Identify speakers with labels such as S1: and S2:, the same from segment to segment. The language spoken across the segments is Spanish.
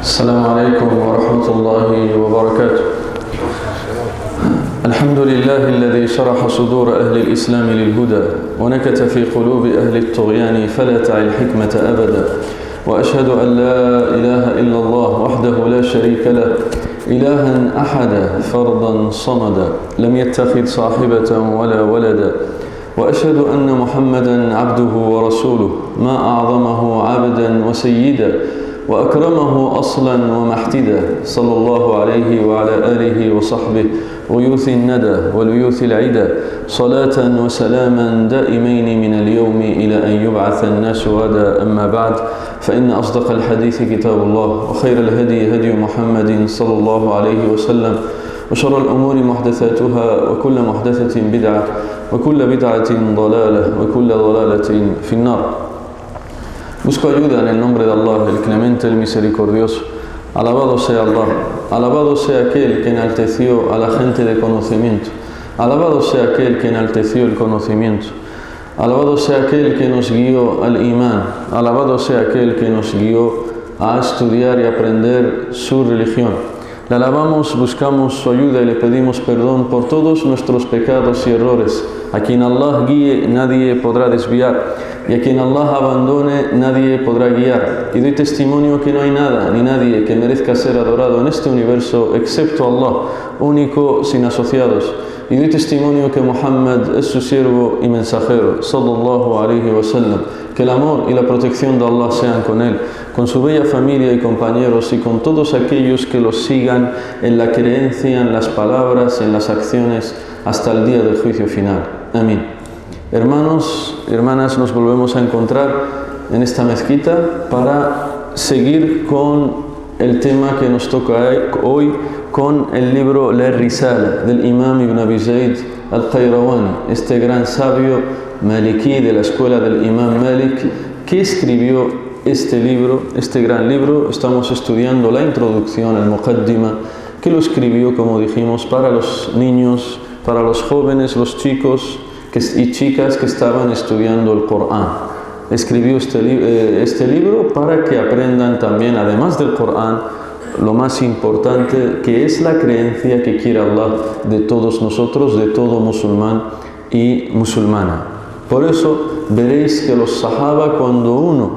S1: السلام عليكم ورحمة الله وبركاته. الحمد لله الذي شرح صدور أهل الإسلام للهدى ونكت في قلوب أهل الطغيان فلا تعي الحكمة أبدا. وأشهد أن لا إله إلا الله وحده لا شريك له إلها أحدا فردا صمدا لم يتخذ صاحبة ولا ولدا. وأشهد أن محمدا عبده ورسوله ما أعظمه عبدا وسيدا وأكرمه أصلا ومحتدا صلى الله عليه وعلى آله وصحبه غيوث الندى واليوث العدا صلاة وسلاما دائمين من اليوم إلى أن يبعث الناس غدا. أما بعد فإن أصدق الحديث كتاب الله وخير الهدي هدي محمد صلى الله عليه وسلم وشر الأمور محدثاتها وكل محدثة بدعة وكل بدعة ضلالة وكل ضلالة في النار. Busco ayuda en el nombre de Allah, el clemente, el misericordioso. Alabado sea Allah, alabado sea aquel que enalteció a la gente de conocimiento, alabado sea aquel que enalteció el conocimiento, alabado sea aquel que nos guió al imán, alabado sea aquel que nos guió a estudiar y aprender su religión. Le alabamos, buscamos su ayuda y le pedimos perdón por todos nuestros pecados y errores. A quien Allah guíe nadie podrá desviar y a quien Allah abandone nadie podrá guiar. Y doy testimonio que no hay nada ni nadie que merezca ser adorado en este universo excepto Allah, único sin asociados. Y doy testimonio que Muhammad es su siervo y mensajero, sallallahu alaihi wasallam. Que el amor y la protección de Allah sean con él, con su bella familia y compañeros y con todos aquellos que los sigan en la creencia, en las palabras, en las acciones, hasta el día del juicio final. Amén. Hermanos, hermanas, nos volvemos a encontrar en esta mezquita para seguir con el tema que nos toca hoy, con el libro La Risala del Imam Ibn Abi Zayd al-Qayrawani, este gran sabio maliki de la escuela del Imam Malik, que escribió este libro, este gran libro. Estamos estudiando la introducción, el Muqaddima, que lo escribió, como dijimos, para los niños, para los jóvenes, los chicos y chicas que estaban estudiando el Corán. Escribió este libro para que aprendan también, además del Corán, lo más importante, que es la creencia que quiere Allah de todos nosotros, de todo musulmán y musulmana. Por eso veréis que los sahaba, cuando uno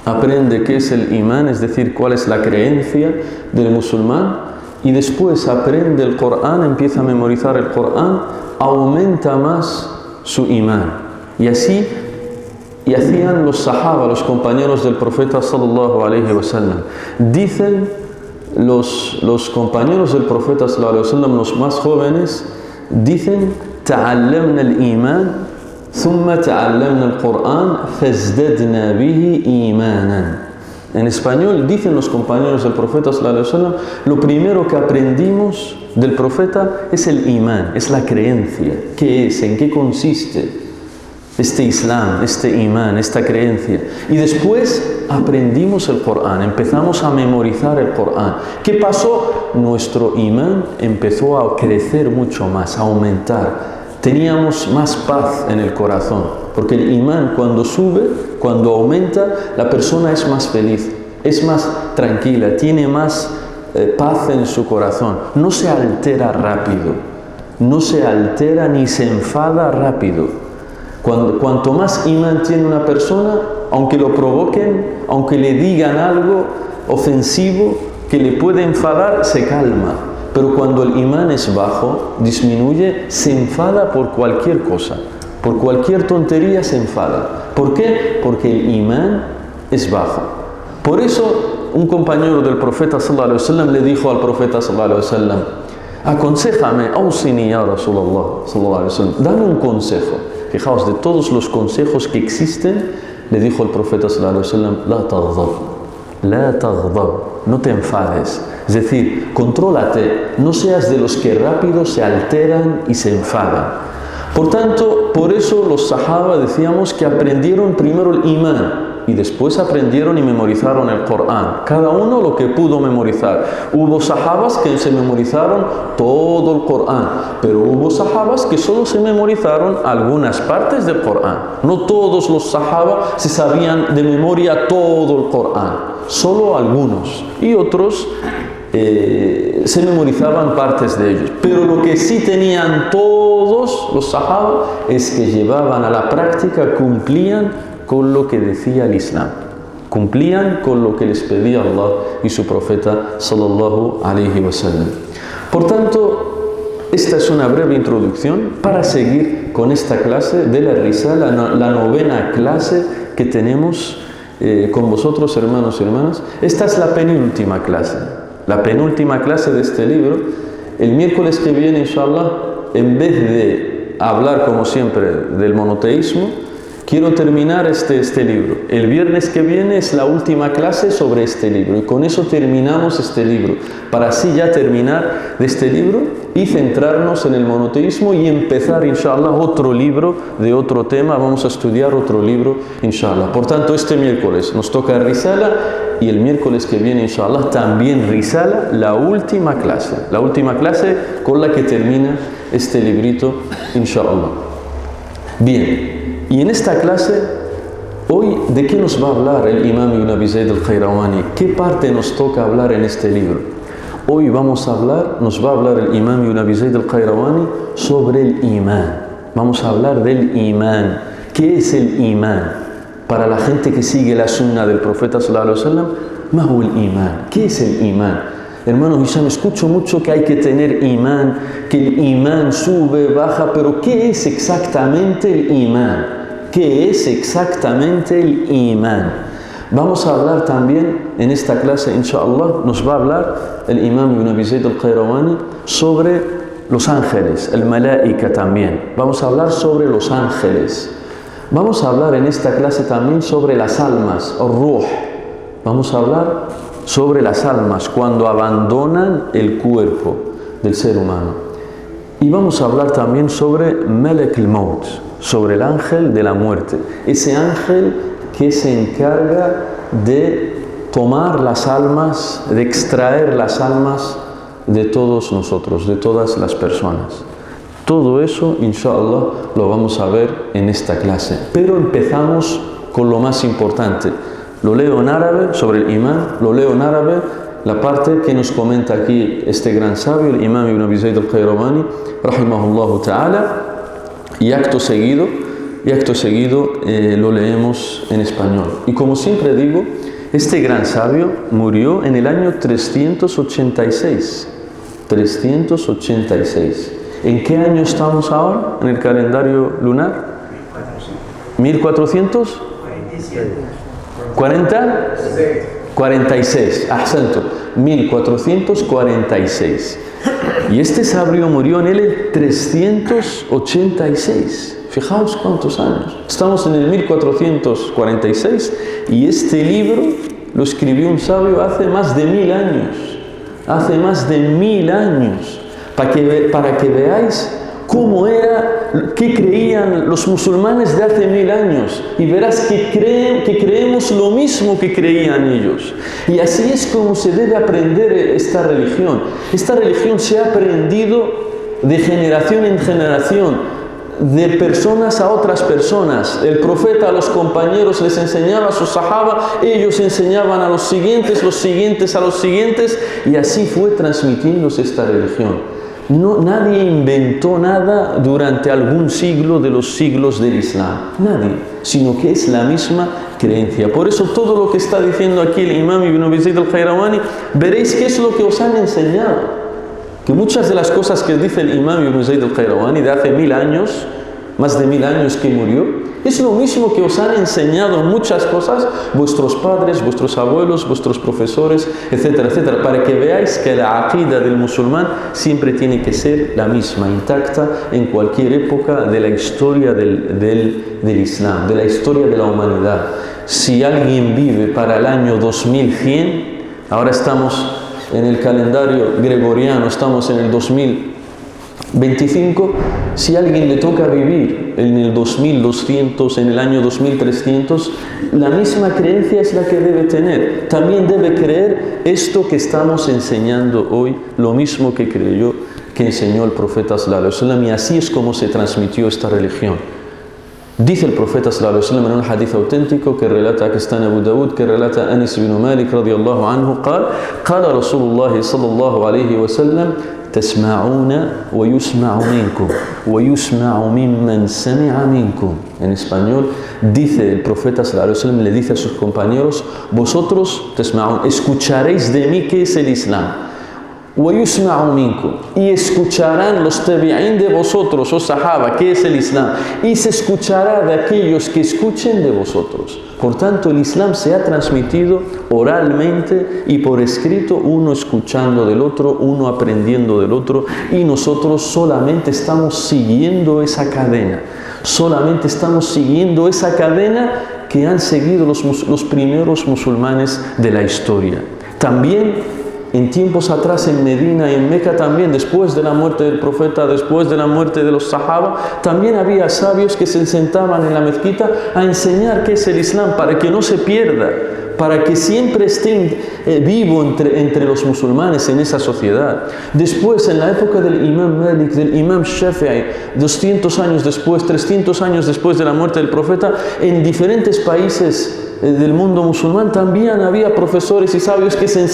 S1: aprende qué es el imán, es decir, cuál es la creencia del musulmán, y después aprende el Corán, empieza a memorizar el Corán, aumenta más su imán. Y así hacían los sahaba, los compañeros del profeta sallallahu alaihi wasallam. Dicen los compañeros del profeta sallallahu alaihi wasallam, los más jóvenes, dicen: ta'allamna al-iman thumma ta'allamna al-Qur'an fazdadna bihi imanan. En español dicen los compañeros del profeta sallallahu alaihi wasallam: lo primero que aprendimos del profeta es el imán, es la creencia. ¿Qué es? ¿En qué consiste este Islam, este imán, esta creencia? Y después aprendimos el Corán, empezamos a memorizar el Corán. ¿Qué pasó? Nuestro imán empezó a crecer mucho más, a aumentar. Teníamos más paz en el corazón, porque el imán, cuando sube, cuando aumenta, la persona es más feliz, es más tranquila, tiene más paz en su corazón, no se altera rápido, no se altera ni se enfada rápido. Cuanto más imán tiene una persona, aunque lo provoquen, aunque le digan algo ofensivo que le puede enfadar, se calma. Pero cuando el imán es bajo, disminuye, se enfada por cualquier cosa, por cualquier tontería se enfada. ¿Por qué? Porque el imán es bajo. Por eso un compañero del profeta sallallahu alaihi wasallam le dijo al profeta sallallahu alaihi wasallam: aconséjame, ausini ya Rasulullah sallallahu alaihi wasallam, dame un consejo. Fijaos, de todos los consejos que existen, le dijo el profeta sallallahu alaihi wasallam: la taghdab, no te enfades. Es decir, contrólate, no seas de los que rápido se alteran y se enfadan. Por tanto, por eso los sahaba decíamos que aprendieron primero el imán y después aprendieron y memorizaron el Corán, cada uno lo que pudo memorizar. Hubo sahabas que se memorizaron todo el Corán, pero hubo sahabas que solo se memorizaron algunas partes del Corán. No todos los sahabas se sabían de memoria todo el Corán, solo algunos, y otros se memorizaban partes de ellos. Pero lo que sí tenían todos los sahabas es que llevaban a la práctica, cumplían con lo que decía el Islam, cumplían con lo que les pedía Allah y su profeta sallallahu alaihi wasallam. Por tanto, esta es una breve introducción para seguir con esta clase de la Risala, la novena clase que tenemos con vosotros, hermanos y hermanas. Esta es la penúltima clase de este libro. El miércoles que viene, inshallah, en vez de hablar como siempre del monoteísmo, quiero terminar este libro. El viernes que viene es la última clase sobre este libro y con eso terminamos este libro, para así ya terminar de este libro y centrarnos en el monoteísmo y empezar, inshallah, otro libro de otro tema. Vamos a estudiar otro libro, inshallah. Por tanto, este miércoles nos toca Risala y el miércoles que viene, inshallah, también Risala, la última clase con la que termina este librito, inshallah. Bien, y en esta clase, hoy, ¿de qué nos va a hablar el Imam Ibn Abi Zayd al-Qayrawani? ¿Qué parte nos toca hablar en este libro? Hoy nos va a hablar el Imam Ibn Abi Zayd al-Qayrawani sobre el imán. Vamos a hablar del imán. ¿Qué es el imán? Para la gente que sigue la sunna del profeta sallallahu alaihi wasallam, ¿ma huwa el imán? ¿Qué es el imán? Hermano Hisham, escucho mucho que hay que tener imán, que el imán sube, baja, pero ¿qué es exactamente el imán? ¿Qué es exactamente el imán? Vamos a hablar también en esta clase, inshallah, nos va a hablar el Imam Ibn Abi Zayd al-Qayrawani sobre los ángeles, el malaika también. Vamos a hablar sobre los ángeles. Vamos a hablar en esta clase también sobre las almas, el ruh. Vamos a hablar sobre las almas cuando abandonan el cuerpo del ser humano. Y vamos a hablar también sobre Malak al-Maut, sobre el ángel de la muerte. Ese ángel que se encarga de tomar las almas, de extraer las almas de todos nosotros, de todas las personas. Todo eso, inshallah, lo vamos a ver en esta clase. Pero empezamos con lo más importante. Lo leo en árabe sobre el imán, lo leo en árabe, la parte que nos comenta aquí este gran sabio, el Imam Ibn Abi Zayd al-Qayrawani, rahimahullah ta'ala, y acto seguido lo leemos en español. Y como siempre digo, este gran sabio murió en el año 386. 386. ¿En qué año estamos ahora en el calendario lunar? 1446. Ahsanto. 1446. Y este sabio murió en el 386. Fijaos cuántos años. Estamos en el 1446 y este libro lo escribió un sabio hace más de 1000 años. Hace más de 1000 años. Para que veáis cómo era, qué creían los musulmanes de hace 1000 años. Y verás que creemos lo mismo que creían ellos. Y así es como se debe aprender esta religión. Esta religión se ha aprendido de generación en generación, de personas a otras personas. El profeta a los compañeros les enseñaba a sus sahaba, ellos enseñaban a los siguientes a los siguientes, y así fue transmitiéndose esta religión. Nadie inventó nada durante algún siglo de los siglos del Islam, nadie, sino que es la misma creencia. Por eso todo lo que está diciendo aquí el Imam Ibn Abi Zayd al-Qayrawani, veréis qué es lo que os han enseñado. Que muchas de las cosas que dice el Imam Ibn Zayd al-Qayrawani de hace 1000 años, más de 1000 años que murió, es lo mismo que os han enseñado muchas cosas vuestros padres, vuestros abuelos, vuestros profesores, etcétera, etcétera, para que veáis que la aqida del musulmán siempre tiene que ser la misma, intacta en cualquier época de la historia del Islam, de la historia de la humanidad. Si alguien vive para el año 2100, ahora estamos en el calendario gregoriano, estamos en el 2000, 25, si a alguien le toca vivir en el 2200, en el año 2300, la misma creencia es la que debe tener. También debe creer esto que estamos enseñando hoy, lo mismo que creyó, que enseñó el profeta sallallahu alaihi wasallam, y así es como se transmitió esta religión. Dice el profeta sallallahu alaihi wasallam en un hadith auténtico que relata, que está en Abu Dawud, que relata Anas ibn Malik radiyallahu anhu, قال رسول الله صلى الله عليه وسلم تسمعون ويسمع منكم ويسمع ممن سمع منكم. En español dice el profeta sallallahu alaihi wasallam, le dice a sus compañeros, vosotros tesma'un, escucharéis de mí qué es el Islam. وَيُسْمَعُ مِنْكُمْ, y escucharán los tabi'in de vosotros, o sahaba, que es el Islam, y se escuchará de aquellos que escuchen de vosotros. Por tanto, el Islam se ha transmitido oralmente y por escrito, uno escuchando del otro, uno aprendiendo del otro, y nosotros solamente estamos siguiendo esa cadena. Solamente estamos siguiendo esa cadena que han seguido los primeros musulmanes de la historia. También en tiempos atrás en Medina y en Meca también, después de la muerte del profeta, después de la muerte de los sahaba, también había sabios que se sentaban en la mezquita a enseñar qué es el Islam, para que no se pierda, para que siempre esté vivo entre los musulmanes en esa sociedad. Después, en la época del Imam Malik, del Imam Shafi'i, 200 años después, 300 años después de la muerte del profeta, en diferentes países del mundo musulmán también había profesores y sabios que se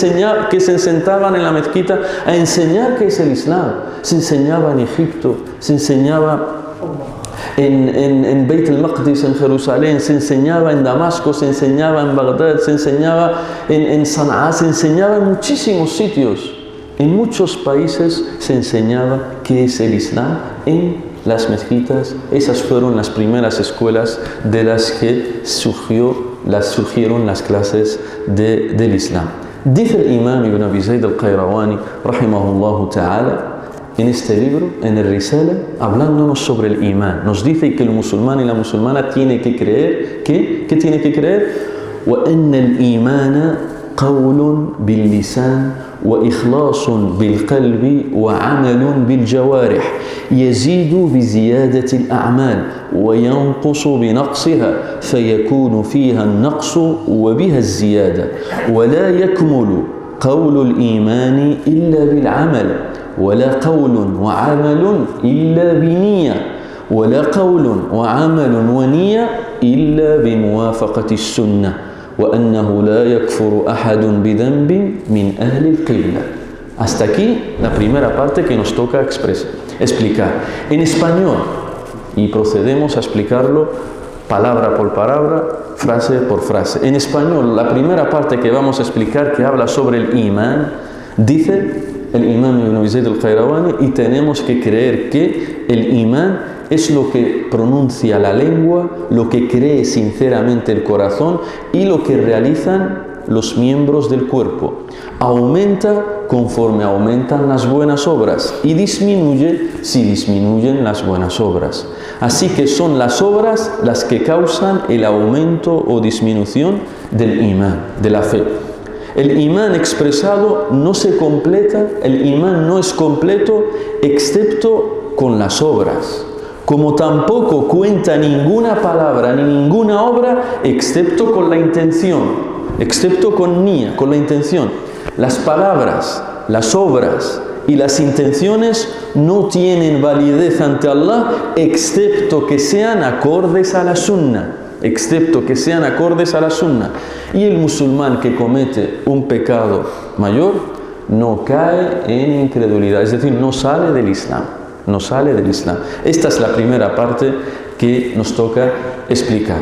S1: sentaban en la mezquita a enseñar qué es el Islam. Se enseñaba en Egipto, se enseñaba en Beit al-Maqdis, en Jerusalén, se enseñaba en Damasco, se enseñaba en Bagdad, se enseñaba en Sanaa, se enseñaba en muchísimos sitios. En muchos países se enseñaba qué es el Islam en las mezquitas. Esas fueron las primeras escuelas de las que surgieron las clases del Islam. Dice el Imam Ibn Abi Zayd al-Qayrawani, rahimahullah ta'ala, en este libro, en el Risala, hablándonos sobre el imán, nos dice que el musulmán y la musulmana tiene que creer, ¿qué tiene que creer? وَأَنَّ الْإِيمَانَ قَوْلٌ بِاللِّسَانِ وإخلاص بالقلب وعمل بالجوارح يزيد بزيادة الأعمال وينقص بنقصها فيكون فيها النقص وبها الزيادة ولا يكمل قول الإيمان إلا بالعمل ولا قول وعمل إلا بنية ولا قول وعمل ونية إلا بموافقة السنة وأنه لا يكفر أحد بذنب من أهل القبلة. Hasta aquí la primera parte que nos toca explicar. En español, y procedemos a explicarlo palabra por palabra, frase por frase. En español, la primera parte que vamos a explicar, que habla sobre el imán, dice el imam Ibn Abi Zayd al-Qayrawani, y tenemos que creer que el imán es lo que pronuncia la lengua, lo que cree sinceramente el corazón y lo que realizan los miembros del cuerpo. Aumenta conforme aumentan las buenas obras y disminuye si disminuyen las buenas obras. Así que son las obras las que causan el aumento o disminución del imán, de la fe. El imán expresado no se completa, el imán no es completo excepto con las obras. Como tampoco cuenta ninguna palabra ni ninguna obra excepto con la intención, excepto con niya, con la intención. Las palabras, las obras y las intenciones no tienen validez ante Allah excepto que sean acordes a la sunna, excepto que sean acordes a la sunna. Y el musulmán que comete un pecado mayor no cae en incredulidad, es decir, no sale del Islam. No sale del Islam. Esta es la primera parte que nos toca explicar.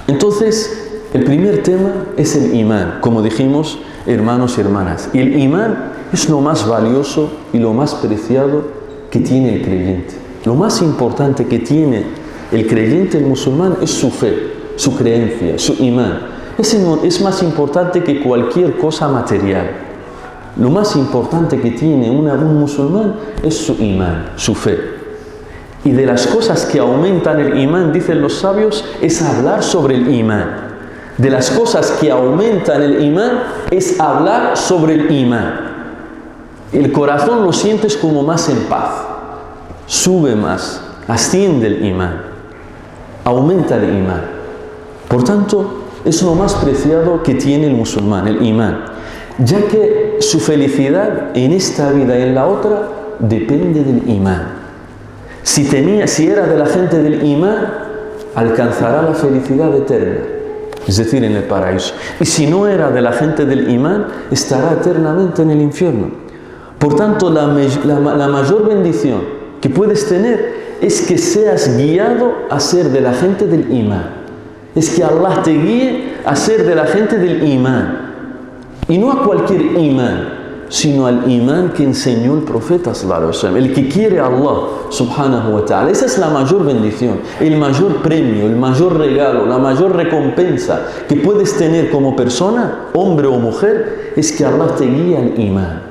S1: Entonces, el primer tema es el imán, como dijimos, hermanos y hermanas. Y el imán es lo más valioso y lo más preciado que tiene el creyente. Lo más importante que tiene el creyente, el musulmán, es su fe, su creencia, su imán. Es más importante que cualquier cosa material. Lo más importante que tiene un musulmán es su imán, su fe. Y de las cosas que aumentan el imán, dicen los sabios, es hablar sobre el imán. De las cosas que aumentan el imán es hablar sobre el imán. El corazón lo sientes como más en paz. sube más, asciende el imán, aumenta el imán. Por tanto, es lo más preciado que tiene el musulmán, el imán, ya que su felicidad en esta vida y en la otra depende del imán. Si era de la gente del imán, alcanzará la felicidad eterna, es decir, en el paraíso. Y si no era de la gente del imán, estará eternamente en el infierno. Por tanto, la mayor bendición que puedes tener es que seas guiado a ser de la gente del imán. Es que Allah te guíe a ser de la gente del imán. Y no a cualquier imán, sino al imán que enseñó el profeta sallallahu alaihi wasallam, el que quiere a Allah subhanahu wa ta'ala. Esa es la mayor bendición, el mayor premio, el mayor regalo, la mayor recompensa que puedes tener como persona, hombre o mujer, es que Allah te guíe al imán,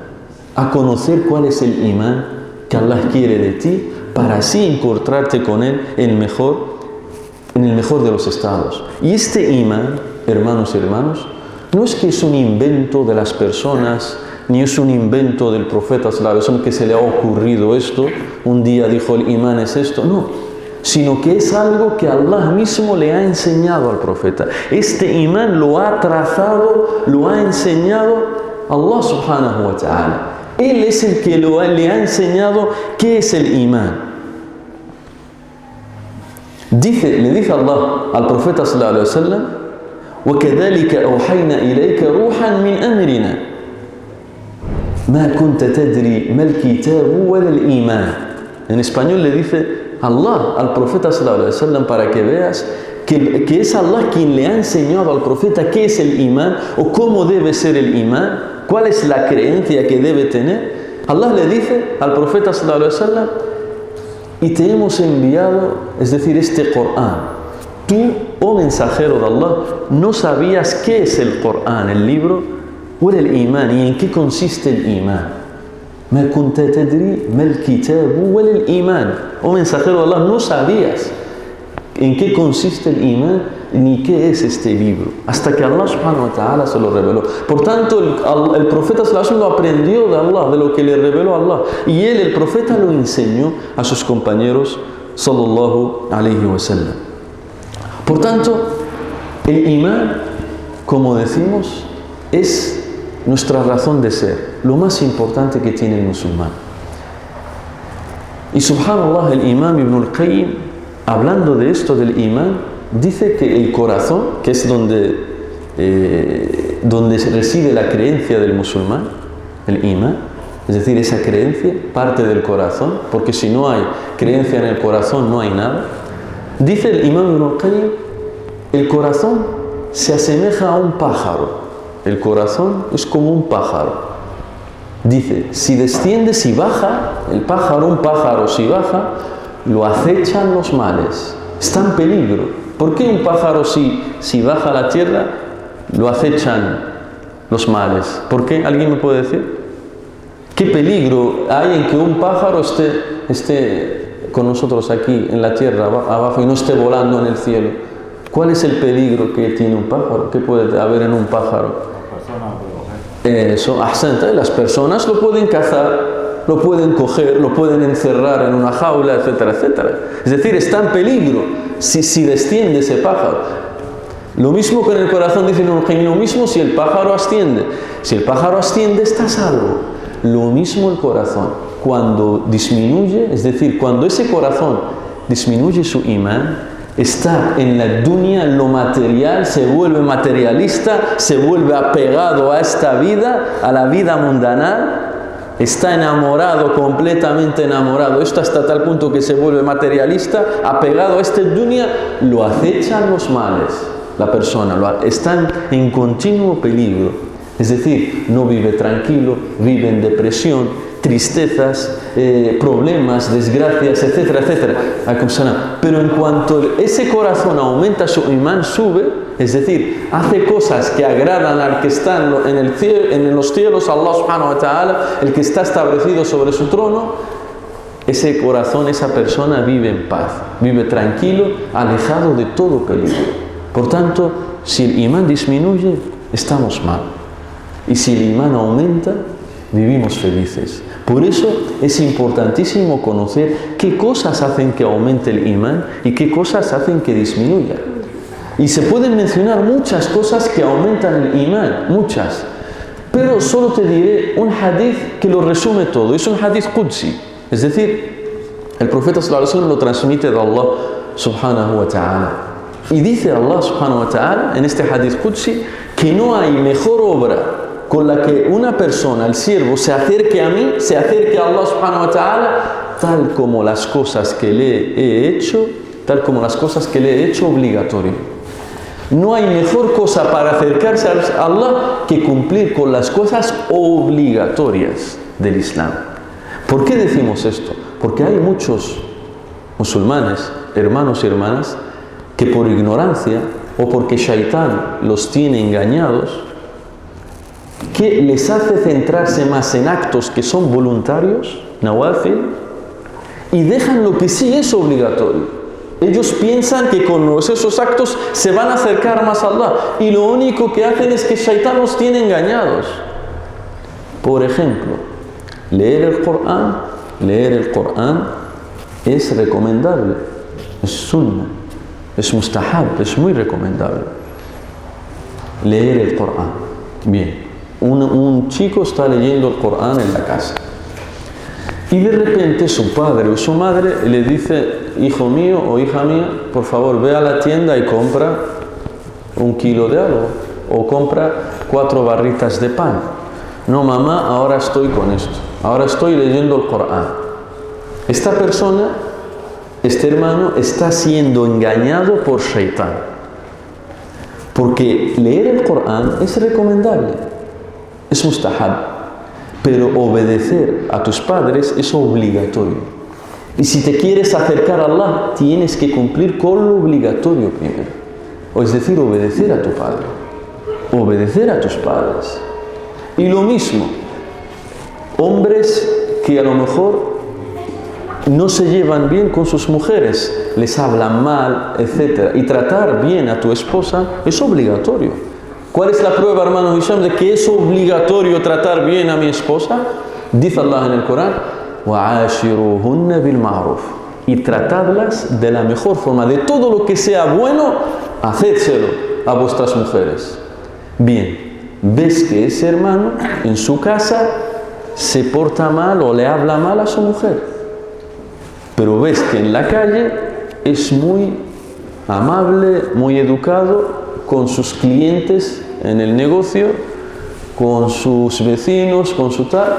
S1: a conocer cuál es el imán que Allah quiere de ti, para así encontrarte con él en el mejor de los estados. Y este imán, hermanos y hermanos, no es que es un invento de las personas, ni es un invento del profeta sallallahu alaihi wasallam que se le ha ocurrido esto, un día dijo el imán es esto, no, sino que es algo que Allah mismo le ha enseñado al profeta. Este imán lo ha trazado, lo ha enseñado Allah subhanahu wa ta'ala. Él es el que le ha enseñado qué es el imán. Le dice Allah al profeta sallallahu alaihi wasallam: وَكَذَلِكَ أَوْحَيْنَا إِلَيْكَ رُوحًا مِنْ أَمْرِنَا مَا كُنْتَ تَدْرِي مَا الْكِتَابُ وَلَا الْإِيمَانُ. En español le dice Allah al profeta sallallahu alaihi wasallam para que veas que es Allah quien le ha enseñado al profeta qué es el imán o cómo debe ser el imán, cuál es la creencia que debe tener. Allah le dice al profeta sallallahu alaihi wasallam: y te hemos enviado, es decir, este Corán. Tú, oh mensajero de Allah, no sabías qué es el Corán, el libro, o el imán, y en qué consiste el imán. Ma kunta tadri mal kitabu wal el imán. Oh mensajero de Allah, no sabías en qué consiste el imán ni qué es este libro, hasta que Allah subhanahu wa ta'ala se lo reveló. Por tanto, el profeta sallallahu alaihi wasallam lo aprendió de Allah, de lo que le reveló Allah, y él, el profeta, lo enseñó a sus compañeros sallallahu alaihi wasallam. Por tanto, el imán, como decimos, es nuestra razón de ser, lo más importante que tiene el musulmán. Y subhanallah, el imam Ibn al-Qayyim, hablando de esto del imán, dice que el corazón, que es donde reside la creencia del musulmán, el imán, es decir, esa creencia parte del corazón, porque si no hay creencia en el corazón no hay nada. Dice el imam Ibn al-Qayyim, el corazón se asemeja a un pájaro. El corazón es como un pájaro. Dice, si desciende, si baja, un pájaro si baja, lo acechan los males. Está en peligro. ¿Por qué un pájaro si baja a la tierra, lo acechan los males? ¿Por qué? ¿Alguien me puede decir? ¿Qué peligro hay en que un pájaro esté con nosotros aquí en la tierra abajo y no esté volando en el cielo? ¿Cuál es el peligro que tiene un pájaro? ¿Qué puede haber en un pájaro? Eso, las personas lo pueden cazar, lo pueden coger, lo pueden encerrar en una jaula, etcétera, etcétera. Es decir, está en peligro si desciende ese pájaro. Lo mismo con el corazón, dicen lo mismo si el pájaro asciende. Si el pájaro asciende, está salvo. Lo mismo el corazón. Cuando disminuye, es decir, cuando ese corazón disminuye su imán, está en la dunya, en lo material, se vuelve materialista, se vuelve apegado a esta vida, a la vida mundanal, está enamorado, completamente enamorado. Esto hasta tal punto que se vuelve materialista, apegado a este dunya, lo acechan los males. La persona está en continuo peligro. Es decir, no vive tranquilo, vive en depresión, tristezas, problemas, desgracias, etcétera, etcétera. Pero en cuanto ese corazón aumenta, su imán sube, es decir, hace cosas que agradan al que está en los cielos, Allah subhanahu wa ta'ala, el que está establecido sobre su trono, ese corazón, esa persona vive en paz, vive tranquilo, alejado de todo peligro. Por tanto, si el imán disminuye, estamos mal. Y si el imán aumenta, vivimos felices. Por eso es importantísimo conocer qué cosas hacen que aumente el imán y qué cosas hacen que disminuya. Y se pueden mencionar muchas cosas que aumentan el imán, muchas. Pero solo te diré un hadith que lo resume todo. Es un hadith qudsi. Es decir, el profeta sallallahu alaihi wasallam lo transmite de Allah subhanahu wa ta'ala. Y dice Allah subhanahu wa ta'ala en este hadith qudsi que no hay mejor obra con la que una persona, el siervo, se acerque a mí, se acerque a Allah subhanahu wa ta'ala, tal como las cosas que le he hecho obligatorio. No hay mejor cosa para acercarse a Allah que cumplir con las cosas obligatorias del Islam. ¿Por qué decimos esto? Porque hay muchos musulmanes, hermanos y hermanas, que por ignorancia o porque Shaitán los tiene engañados, que les hace centrarse más en actos que son voluntarios, nawafil, y dejan lo que sí es obligatorio. Ellos piensan que con esos actos se van a acercar más a Allah, y lo único que hacen es que Shaitán los tiene engañados. Por ejemplo, leer el Corán es recomendable, es sunnah, es mustahab, es muy recomendable. Leer el Corán. Bien. Un chico está leyendo el Corán en la casa y de repente su padre o su madre le dice: hijo mío o hija mía, por favor ve a la tienda y compra 1 kilo de algo o compra 4 barritas de pan. No, mamá, ahora estoy con esto, ahora estoy leyendo el Corán. Esta persona, este hermano, está siendo engañado por Shaitán, porque leer el Corán es recomendable, es mustahab, pero obedecer a tus padres es obligatorio. Y si te quieres acercar a Allah, tienes que cumplir con lo obligatorio primero. O es decir, obedecer a tu padre, obedecer a tus padres. Y lo mismo, hombres que a lo mejor no se llevan bien con sus mujeres, les hablan mal, etc. Y tratar bien a tu esposa es obligatorio. ¿Cuál es la prueba, hermano Hisham, de que es obligatorio tratar bien a mi esposa? Dice Allah en el Corán: وَعَاشِرُوهُنَّ بِالْمَعْرُوفِ, y tratadlas de la mejor forma. De todo lo que sea bueno, hacédselo a vuestras mujeres. Bien, ves que ese hermano en su casa se porta mal o le habla mal a su mujer, pero ves que en la calle es muy amable, muy educado con sus clientes en el negocio, con sus vecinos, con su tal,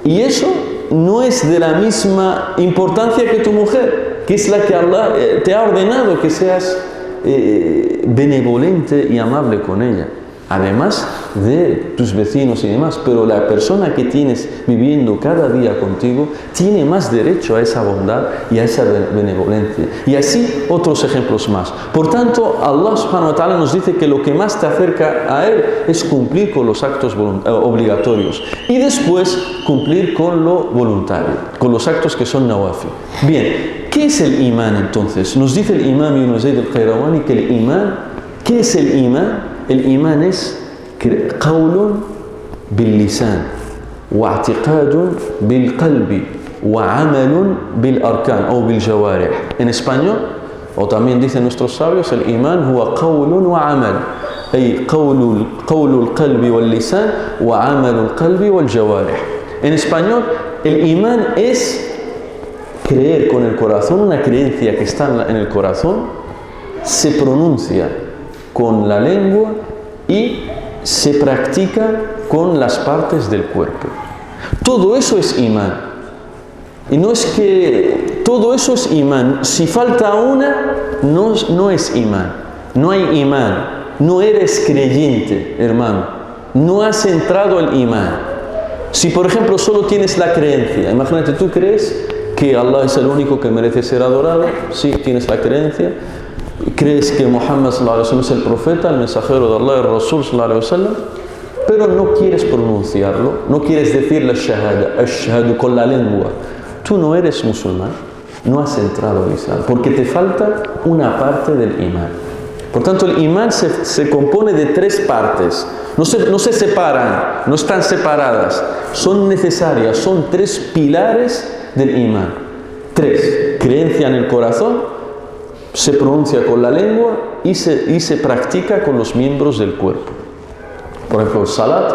S1: y eso no es de la misma importancia que tu mujer, que es la que Allah te ha ordenado que seas benevolente y amable con ella, además de tus vecinos y demás. Pero la persona que tienes viviendo cada día contigo tiene más derecho a esa bondad y a esa benevolencia. Y así otros ejemplos más. Por tanto, Allah subhanahu wa ta'ala nos dice que lo que más te acerca a Él es cumplir con los actos obligatorios y después cumplir con lo voluntario, con los actos que son nawafil. Bien, ¿qué es el imán entonces? Nos dice el imam Ibn Zayd al-Qayrawani que el imán, ¿qué es el imán? El imán es قول باللسان واعتقاد بالقلب وعمل بالأركان أو بالجوارح. En español, o también dicen nuestros sabios, el imán huwa قول وعمل, أي قول القلب واللسان وعمل القلب والجوارح. En español, el imán es creer con el corazón, una creencia que está en el corazón, se pronuncia con la lengua y se practica con las partes del cuerpo. Todo eso es imán. Y no es que todo eso es imán. Si falta una, no es imán. No hay imán. No eres creyente, hermano. No has entrado el imán. Si, por ejemplo, solo tienes la creencia, imagínate, tú crees que Allah es el único que merece ser adorado, sí, tienes la creencia. Crees que Muhammad sallallahu alaihi wasallam es el profeta, el mensajero de Allah, el Rasul sallallahu alaihi wasallam, pero no quieres pronunciarlo, no quieres decir la shahada, ashhadu con la lengua. Tú no eres musulmán, no has entrado al Islam, porque te falta una parte del imán. Por tanto, el imán se compone de tres partes. No se separan, no están separadas. Son necesarias, son tres pilares del imán. Tres: creencia en el corazón, se pronuncia con la lengua y se practica con los miembros del cuerpo. Por ejemplo, el salat,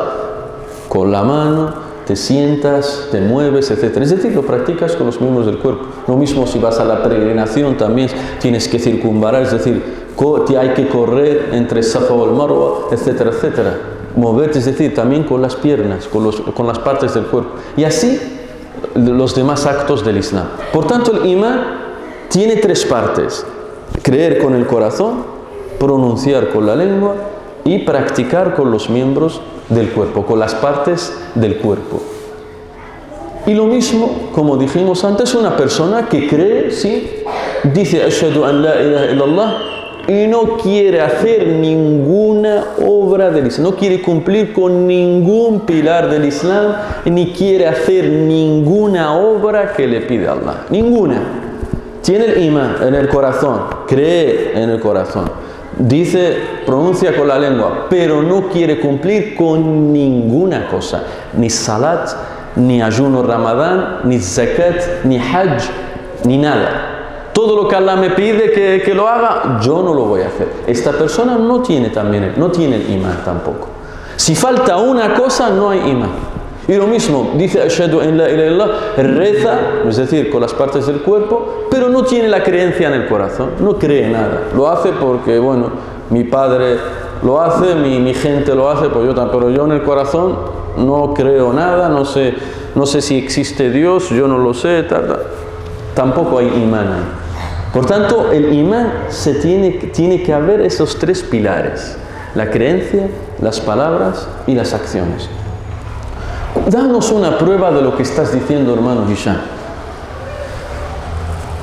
S1: con la mano, te sientas, te mueves, etc. Es decir, lo practicas con los miembros del cuerpo. Lo mismo si vas a la peregrinación, también tienes que circunvalar, es decir, hay que correr entre Safa y el Marwa, etcétera, etcétera. Moverte, es decir, también con las piernas, con las partes del cuerpo. Y así los demás actos del Islam. Por tanto, el imán tiene tres partes: creer con el corazón, pronunciar con la lengua y practicar con los miembros del cuerpo, con las partes del cuerpo. Y lo mismo, como dijimos antes, una persona que cree, sí, dice Ashhadu an la ilaha illallah, y no quiere hacer ninguna obra del Islam, no quiere cumplir con ningún pilar del Islam, ni quiere hacer ninguna obra que le pide Allah, ninguna. Tiene el imán en el corazón, cree en el corazón, dice, pronuncia con la lengua, pero no quiere cumplir con ninguna cosa, ni salat, ni ayuno ramadán, ni zakat, ni hajj, ni nada. Todo lo que Allah me pide que lo haga, yo no lo voy a hacer. Esta persona no tiene el imán tampoco. Si falta una cosa, no hay imán. Y lo mismo, dice Ashhadu an la ilaha illallah, reza, es decir, con las partes del cuerpo, pero no tiene la creencia en el corazón, no cree nada. Lo hace porque, bueno, mi padre lo hace, mi gente lo hace, pues yo también, pero yo en el corazón no creo nada, no sé si existe Dios, yo no lo sé, tampoco hay imán ahí. Por tanto, el imán tiene que haber esos tres pilares: la creencia, las palabras y las acciones. Danos una prueba de lo que estás diciendo, hermano Hisham.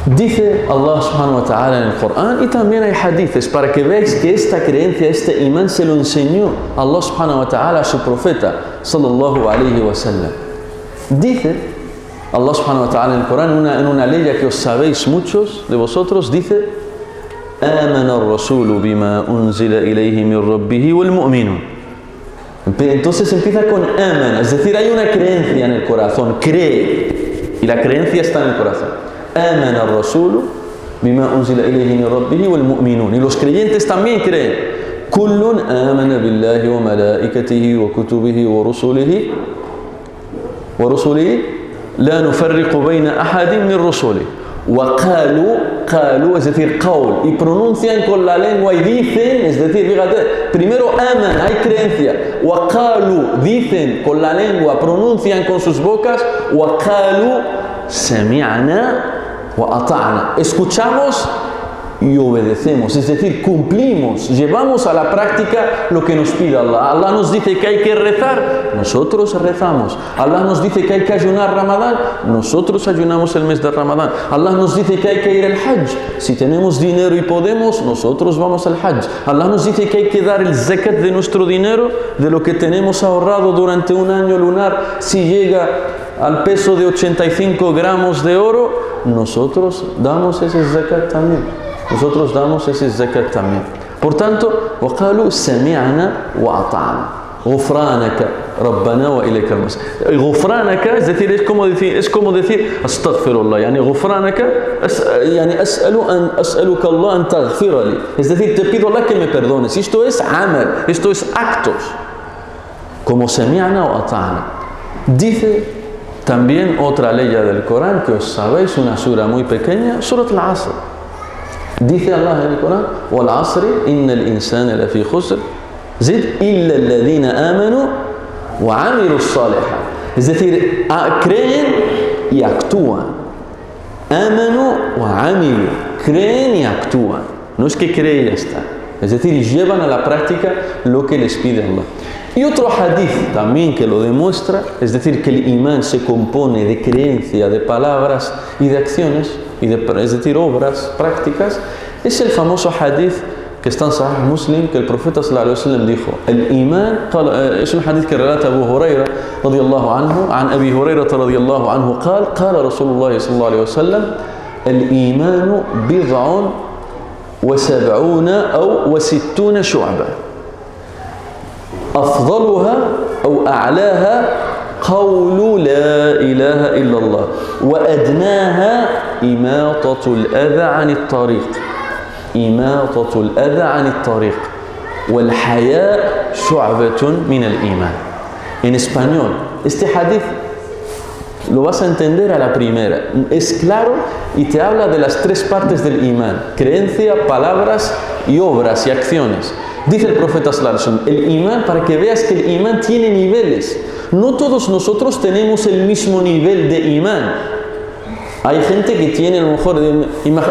S1: Dice Allah subhanahu wa ta'ala en el Corán, y también hay hadiths para que veáis que esta creencia, este imán se lo enseñó Allah subhanahu wa ta'ala a su profeta sallallahu alayhi wa sallam. Dice Allah subhanahu wa ta'ala en el Corán, en una ley que os sabéis muchos de vosotros, dice: آمن الرسول بما أنزل إليه من ربه والمؤمنون. Entonces empieza con amana, es decir, hay una creencia en el corazón, cree, y la creencia está en el corazón. Amana ar-rasulu bima unzila ilayhi min rabbihi wal mu'minun. Y los creyentes también creen. Kullun amana billahi wa malaikatihi wa kutubihi wa rusulihi la nufarriqu bayna ahadin min rusulihi. Wa qalu, es decir, qaul, y pronuncian con la lengua y dicen, es decir, fíjate, primero aman, hay creencia, wa qalu, dicen con la lengua, pronuncian con sus bocas, wa qalu sami'na wa ata'na, escuchamos y obedecemos, es decir, cumplimos, llevamos a la práctica lo que nos pide Allah. Allah nos dice que hay que rezar, nosotros rezamos. Allah nos dice que hay que ayunar Ramadán, nosotros ayunamos el mes de Ramadán. Allah nos dice que hay que ir al Hajj, si tenemos dinero y podemos, nosotros vamos al Hajj. Allah nos dice que hay que dar el zakat de nuestro dinero, de lo que tenemos ahorrado durante un año lunar, si llega al peso de 85 gramos de oro, nosotros damos ese zakat también. Nosotros damos ese zakat también. Por tanto, وقالوا سمعنا وأطعنا غفرانك ربنا وإليك المصير. غفرانك es como decir astaghfirullah, يعني غفرانك يعني أسألك الله أن تغفر لي. Es decir, te pido Allah que me perdones. Esto es amal, esto es actos. Como سمعنا وأطعنا. Dice también otra ley del Corán que os sabéis, una sura muy pequeña, Surat al-Asr. Dice Allah en el Corán: وَالْعَصْرِ إِنَّ الْإِنسَانَ لَفِي خُسْرٍ زِدْ إِلَّا الَّذِينَ آمَنُوا وَعَمِلُوا الصَّالِحَاتِ. Es decir, creen y actúan. آمَنُوا وَعَمِلُوا. Creen y actúan. No es que creen y ya está. Es decir, llevan a la práctica lo que les pide Allah. Y otro hadith también que lo demuestra, es decir, que el imán se compone de creencia, de palabras y de acciones, es decir, obras prácticas, es el famoso hadith que está en Sahih Muslim, que el profeta sallallahu alaihi wasallam dijo: el imán, es un hadith que relata Abu Huraira radiyallahu anhu, an Abi Huraira radiyallahu anhu, قال رسول الله صلى الله عليه وسلم: el imanu bid'un وسبعون أو وستون شعبة أفضلها أو أعلاها قول لا إله إلا الله وأدناها إماطة الأذى عن الطريق إماطة الأذى عن الطريق والحياء شعبة من الإيمان. En español, este hadith lo vas a entender a la primera. Es claro y te habla de las tres partes del imán: creencia, palabras y obras y acciones. Dice el profeta sallallahu alaihi wasallam, el imán, para que veas que el imán tiene niveles. No todos nosotros tenemos el mismo nivel de imán. Hay gente que tiene, a lo mejor,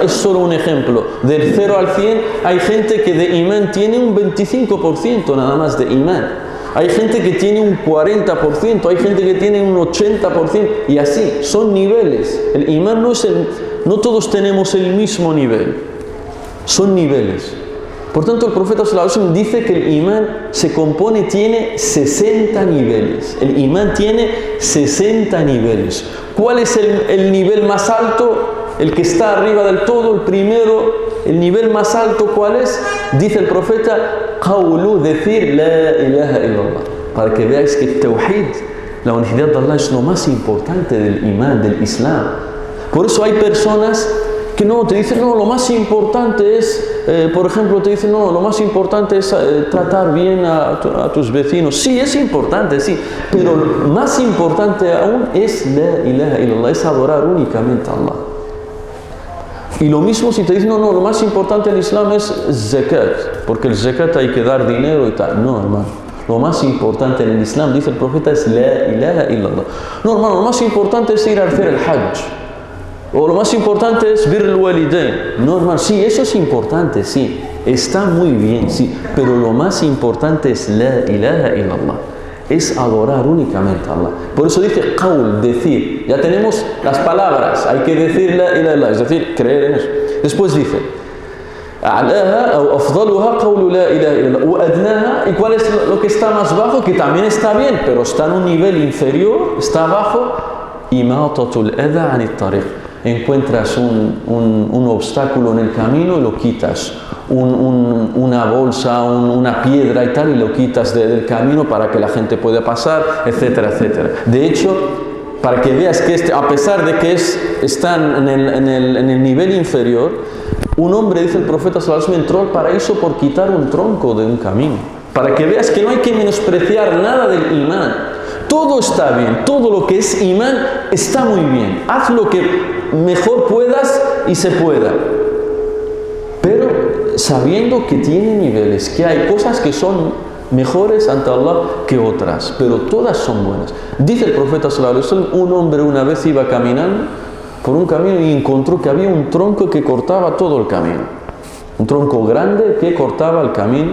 S1: es solo un ejemplo, del 0 al 100, hay gente que de imán tiene un 25% nada más de imán. Hay gente que tiene un 40%, hay gente que tiene un 80%, y así, son niveles. El imán no todos tenemos el mismo nivel, son niveles. Por tanto, el profeta sallallahu alaihi wasallam dice que el imán tiene 60 niveles. El imán tiene 60 niveles. ¿Cuál es el nivel más alto? El que está arriba del todo, el primero, el nivel más alto, ¿cuál es? Dice el profeta, qawlu, decir la ilaha illallah. Para que veáis que el tawhid, la unidad de Allah, es lo más importante del imán, del islam. Por eso hay personas que no, te dicen, no, lo más importante es, por ejemplo, te dicen, no, lo más importante es tratar bien a tus vecinos. Sí, es importante, sí, pero lo más importante aún es la ilaha illallah, es adorar únicamente a Allah. Y lo mismo si te dicen, no, lo más importante en el Islam es zakat, porque el zakat hay que dar dinero y tal. No, hermano, lo más importante en el Islam, dice el profeta, es la ilaha illallah. No, hermano, lo más importante es ir a hacer el hajj. O lo más importante es bir al-walidain. No, hermano, sí, eso es importante, sí, está muy bien, sí, pero lo más importante es la ilaha illallah, es adorar únicamente a Allah. Por eso dice qawl, decir. Ya tenemos las palabras, hay que decir la ilaha illallah, es decir, creer en eso. Después dice a'laha o afdaluha qawlu la ilaha illallah wa adnaha. ¿Y cuál es lo que está más bajo? Que también está bien, pero está en un nivel inferior, está abajo. Imatatul adha anit tariq. Encuentras un obstáculo en el camino y lo quitas, una bolsa, una piedra y tal, y lo quitas del camino para que la gente pueda pasar, etcétera, etcétera. De hecho, para que veas que a pesar de que están en el nivel inferior, un hombre, dice el profeta sallallahu alaihi wasallam, entró al paraíso por quitar un tronco de un camino. Para que veas que no hay que menospreciar nada del imán. Todo está bien, todo lo que es imán está muy bien. Haz lo que mejor puedas y se pueda. Pero sabiendo que tiene niveles, que hay cosas que son mejores ante Allah que otras, pero todas son buenas. Dice el profeta sallallahu alaihi wasallam, un hombre una vez iba caminando por un camino y encontró que había un tronco que cortaba todo el camino. Un tronco grande que cortaba el camino.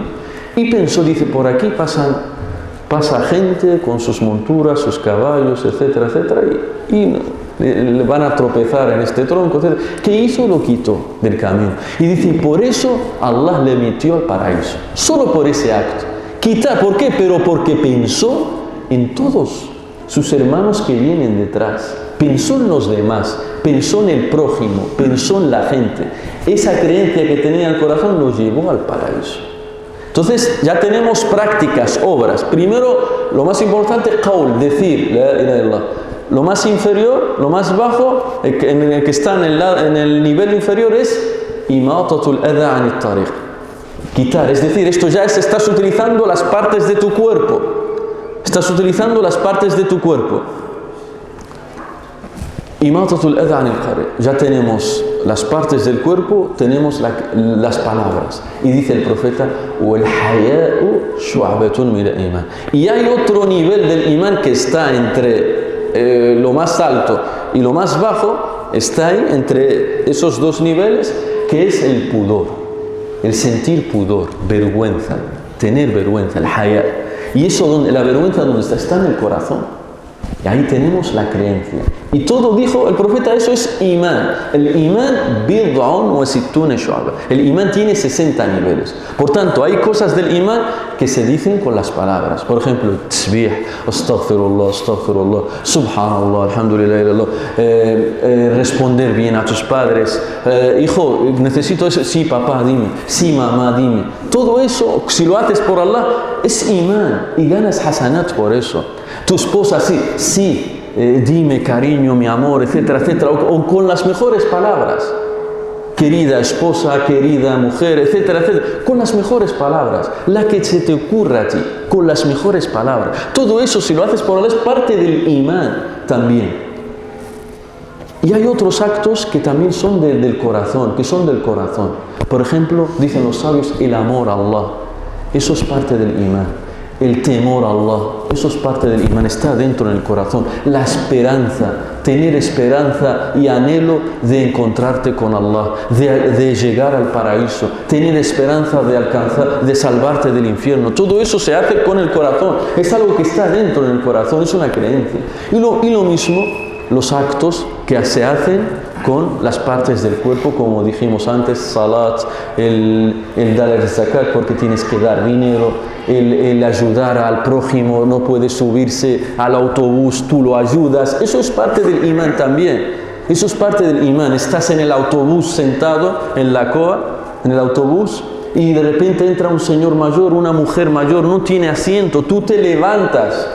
S1: Y pensó, dice, por aquí pasa gente con sus monturas, sus caballos, etcétera, etcétera, y le van a tropezar en este tronco, etcétera. ¿Qué hizo? Lo quitó del camino. Y dice, por eso Allah le metió al paraíso. Solo por ese acto. Quitar, ¿por qué? Pero porque pensó en todos sus hermanos que vienen detrás. Pensó en los demás, pensó en el prójimo, pensó en la gente. Esa creencia que tenía en el corazón lo llevó al paraíso. Entonces ya tenemos prácticas, obras. Primero, lo más importante, qawl, decir la ilaha illallah. Lo más inferior, lo más bajo, en el que está en el nivel inferior, es imatatul adha anit tariq. Quitar, es decir, esto ya estás utilizando las partes de tu cuerpo. Estás utilizando las partes de tu cuerpo. Imatatul adha anil tariq. Ya tenemos las partes del cuerpo, tenemos las palabras. Y dice el profeta, wal haya'u shu'batun min al-iman. Y hay otro nivel del imán que está entre lo más alto y lo más bajo, está ahí entre esos dos niveles, que es el pudor, el sentir pudor, vergüenza, tener vergüenza, el haya. Y eso, la vergüenza, ¿dónde está? Está en el corazón. Y ahí tenemos la creencia. Y todo dijo el profeta, eso es imán. El imán bid'un wa sittuna shu'aba. El imán tiene 60 niveles. Por tanto, hay cosas del imán que se dicen con las palabras. Por ejemplo, tasbih, astaghfirullah, astaghfirullah, subhanallah, alhamdulillah, ilallah. Responder bien a tus padres. Hijo, necesito eso. Sí, papá, dime. Sí, mamá, dime. Todo eso, si lo haces por Allah, es imán. Y ganas hasanat por eso. Tu esposa, sí, dime cariño, mi amor, etcétera, etcétera, o con las mejores palabras. Querida esposa, querida mujer, etcétera, etcétera, con las mejores palabras. La que se te ocurra a ti, con las mejores palabras. Todo eso, si lo haces por Allah, es parte del imán también. Y hay otros actos que también son del corazón, Por ejemplo, dicen los sabios, el amor a Allah. Eso es parte del imán. El temor a Allah, eso es parte del imán, está dentro en el corazón. La esperanza, tener esperanza y anhelo de encontrarte con Allah, de llegar al paraíso, tener esperanza de alcanzar, de salvarte del infierno. Todo eso se hace con el corazón, es algo que está dentro en el corazón, es una creencia. Y lo mismo, los actos que se hacen con las partes del cuerpo, como dijimos antes, salat, el dar el zakat porque tienes que dar dinero, el ayudar al prójimo, no puede subirse al autobús, tú lo ayudas, eso es parte del imán también, eso es parte del imán. Estás en el autobús sentado en la coa, en el autobús, y de repente entra un señor mayor, una mujer mayor, no tiene asiento, tú te levantas,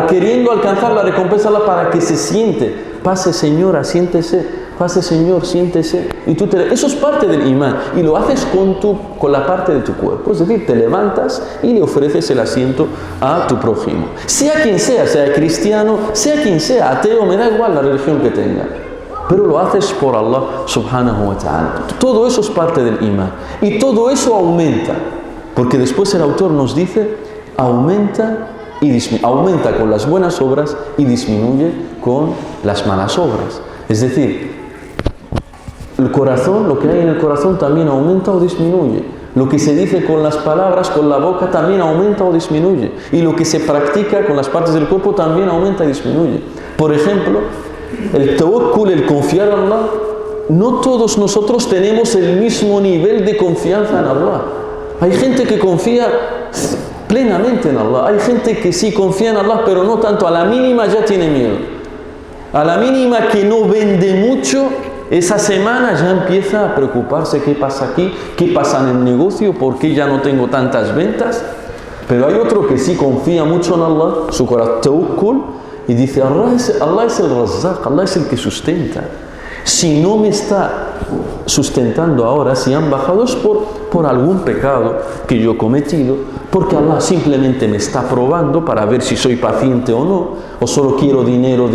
S1: queriendo alcanzar la recompensa para que se siente. Pase señora, siéntese, pase señor, siéntese. Y eso es parte del imán. Y lo haces con la parte de tu cuerpo. Es decir, te levantas y le ofreces el asiento a tu prójimo. Sea quien sea cristiano, sea quien sea ateo, me da igual la religión que tenga. Pero lo haces por Allah subhanahu wa ta'ala. Todo eso es parte del imán. Y todo eso aumenta. Porque después el autor nos dice, aumenta con las buenas obras y disminuye con las malas obras. Es decir, el corazón, lo que hay en el corazón también aumenta o disminuye. Lo que se dice con las palabras, con la boca, también aumenta o disminuye. Y lo que se practica con las partes del cuerpo también aumenta y disminuye. Por ejemplo, el tawakkul, el confiar en Allah, no todos nosotros tenemos el mismo nivel de confianza en Allah. Hay gente que confía plenamente en Allah. Hay gente que sí confía en Allah, pero no tanto. A la mínima ya tiene miedo. A la mínima que no vende mucho, esa semana ya empieza a preocuparse qué pasa aquí, qué pasa en el negocio, por qué ya no tengo tantas ventas. Pero hay otro que sí confía mucho en Allah, su corazón tawakkul, y dice, Allah es el Razzaq, Allah es el que sustenta. Si no me está sustentando ahora, si han bajado es por algún pecado que yo he cometido, porque Allah simplemente me está probando para ver si soy paciente o no, o solo quiero dinero.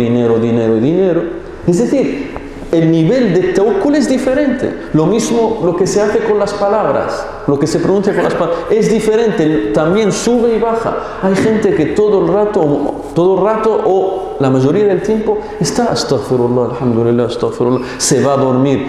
S1: Es decir, el nivel de tawakkul es diferente. Lo mismo lo que se hace con las palabras, lo que se pronuncia con las palabras, es diferente, también sube y baja. Hay gente que todo el rato o la mayoría del tiempo está astaghfirullah, alhamdulillah, astaghfirullah, se va a dormir,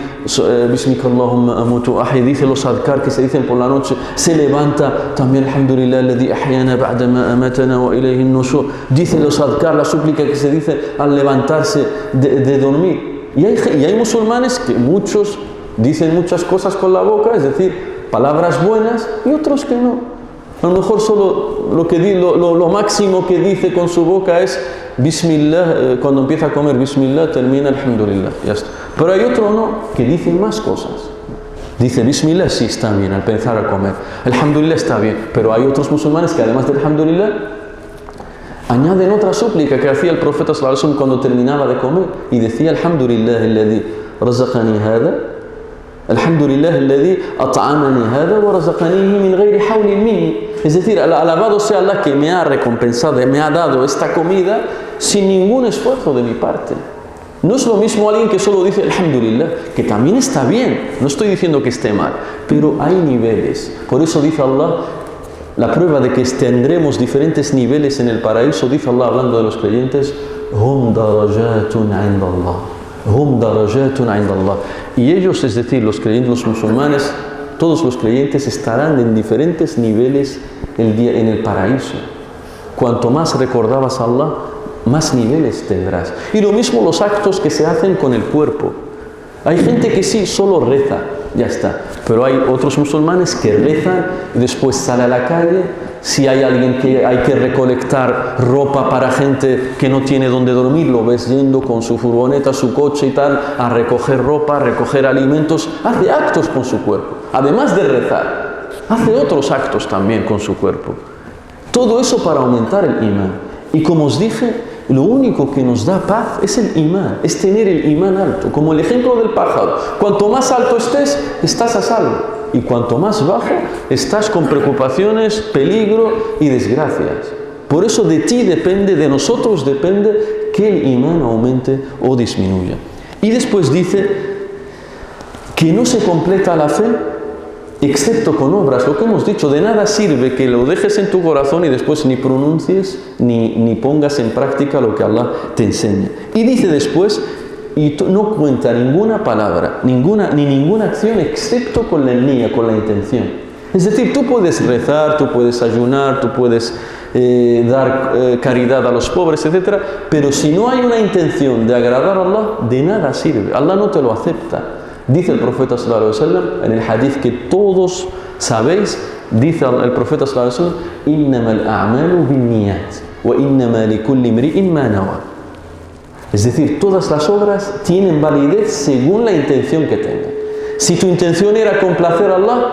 S1: bismika Allahumma amutu ahi, dice los adhkar que se dicen por la noche, se levanta también, alhamdulillah alladhi ahyana ba'da ma amatana wa ilayhi an-nushur, dice los adhkar, la súplica que se dice al levantarse de dormir. Y hay musulmanes que muchos dicen muchas cosas con la boca, es decir, palabras buenas, y otros que no. A lo mejor solo lo máximo que dice con su boca es Bismillah, cuando empieza a comer Bismillah, termina Alhamdulillah, ya está. Pero hay otro no, que dicen más cosas. Dice Bismillah, sí, está bien, al pensar a comer. Alhamdulillah está bien, pero hay otros musulmanes que además de Alhamdulillah, añaden otra súplica que hacía el profeta sallallahu alaihi wasallam cuando terminaba de comer y decía Alhamdulillah alladhi razaqani hada, Alhamdulillah alladhi at'amani hada wa razaqanihi min ghairi hawlin minni. Es decir, alabado sea Allah que me ha recompensado, me ha dado esta comida sin ningún esfuerzo de mi parte. No es lo mismo alguien que solo dice Alhamdulillah, que también está bien, no estoy diciendo que esté mal, pero hay niveles. Por eso dice Allah, la prueba de que tendremos diferentes niveles en el paraíso, dice Allah hablando de los creyentes, hum darajatun 'inda Allah, hum darajatun 'inda Allah. Y ellos, es decir, los creyentes, los musulmanes, todos los creyentes estarán en diferentes niveles en el paraíso. Cuanto más recordabas a Allah, más niveles tendrás. Y lo mismo los actos que se hacen con el cuerpo. Hay gente que sí, solo reza, ya está. Pero hay otros musulmanes que rezan y después sale a la calle. Si hay alguien que hay que recolectar ropa para gente que no tiene donde dormir, lo ves yendo con su furgoneta, su coche y tal, a recoger ropa, a recoger alimentos. Hace actos con su cuerpo, además de rezar. Hace otros actos también con su cuerpo. Todo eso para aumentar el imán. Y como os dije, lo único que nos da paz es el imán, es tener el imán alto. Como el ejemplo del pájaro. Cuanto más alto estés, estás a salvo. Y cuanto más bajo, estás con preocupaciones, peligro y desgracias. Por eso de ti depende, de nosotros depende que el imán aumente o disminuya. Y después dice que no se completa la fe excepto con obras. Lo que hemos dicho, de nada sirve que lo dejes en tu corazón y después ni pronuncies ni pongas en práctica lo que Allah te enseña. Y dice después, y no cuenta ninguna palabra, ni ninguna acción excepto con la niyya, con la intención. Es decir, tú puedes rezar, tú puedes ayunar, tú puedes dar caridad a los pobres, etc. Pero si no hay una intención de agradar a Allah, de nada sirve. Allah no te lo acepta. Dice el profeta sallallahu alaihi wasallam en el hadith que todos sabéis, dice el profeta sallallahu alaihi wasallam: "Innamal a'malu binniyat wa innama likulli imri'in ma nawa". Es decir, todas las obras tienen validez según la intención que tengan. Si tu intención era complacer a Allah,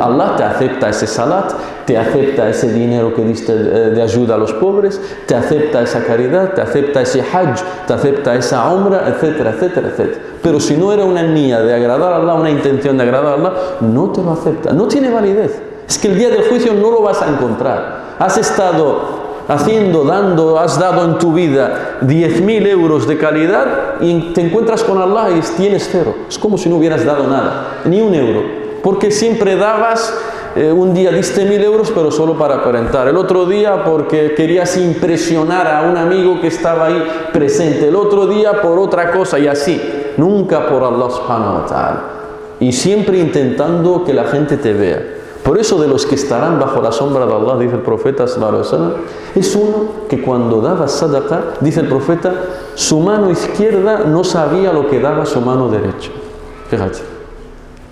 S1: Allah te acepta ese salat, te acepta ese dinero que diste de ayuda a los pobres, te acepta esa caridad, te acepta ese hajj, te acepta esa umra, etcétera, etcétera, etcétera. Pero si no era una niyya de agradar a Allah, una intención de agradar a Allah, no te lo acepta, no tiene validez. Es que el día del juicio no lo vas a encontrar. Has estado has dado en tu vida 10.000 euros de calidad y te encuentras con Allah y tienes cero. Es como si no hubieras dado nada, ni un euro. Porque siempre dabas, un día diste 1.000 euros, pero solo para aparentar. El otro día porque querías impresionar a un amigo que estaba ahí presente. El otro día por otra cosa y así. Nunca por Allah subhanahu wa ta'ala. Y siempre intentando que la gente te vea. Por eso de los que estarán bajo la sombra de Allah, dice el profeta sallallahu alaihi wasallam, es uno que cuando daba sadaqa, dice el profeta, su mano izquierda no sabía lo que daba su mano derecha. Fíjate,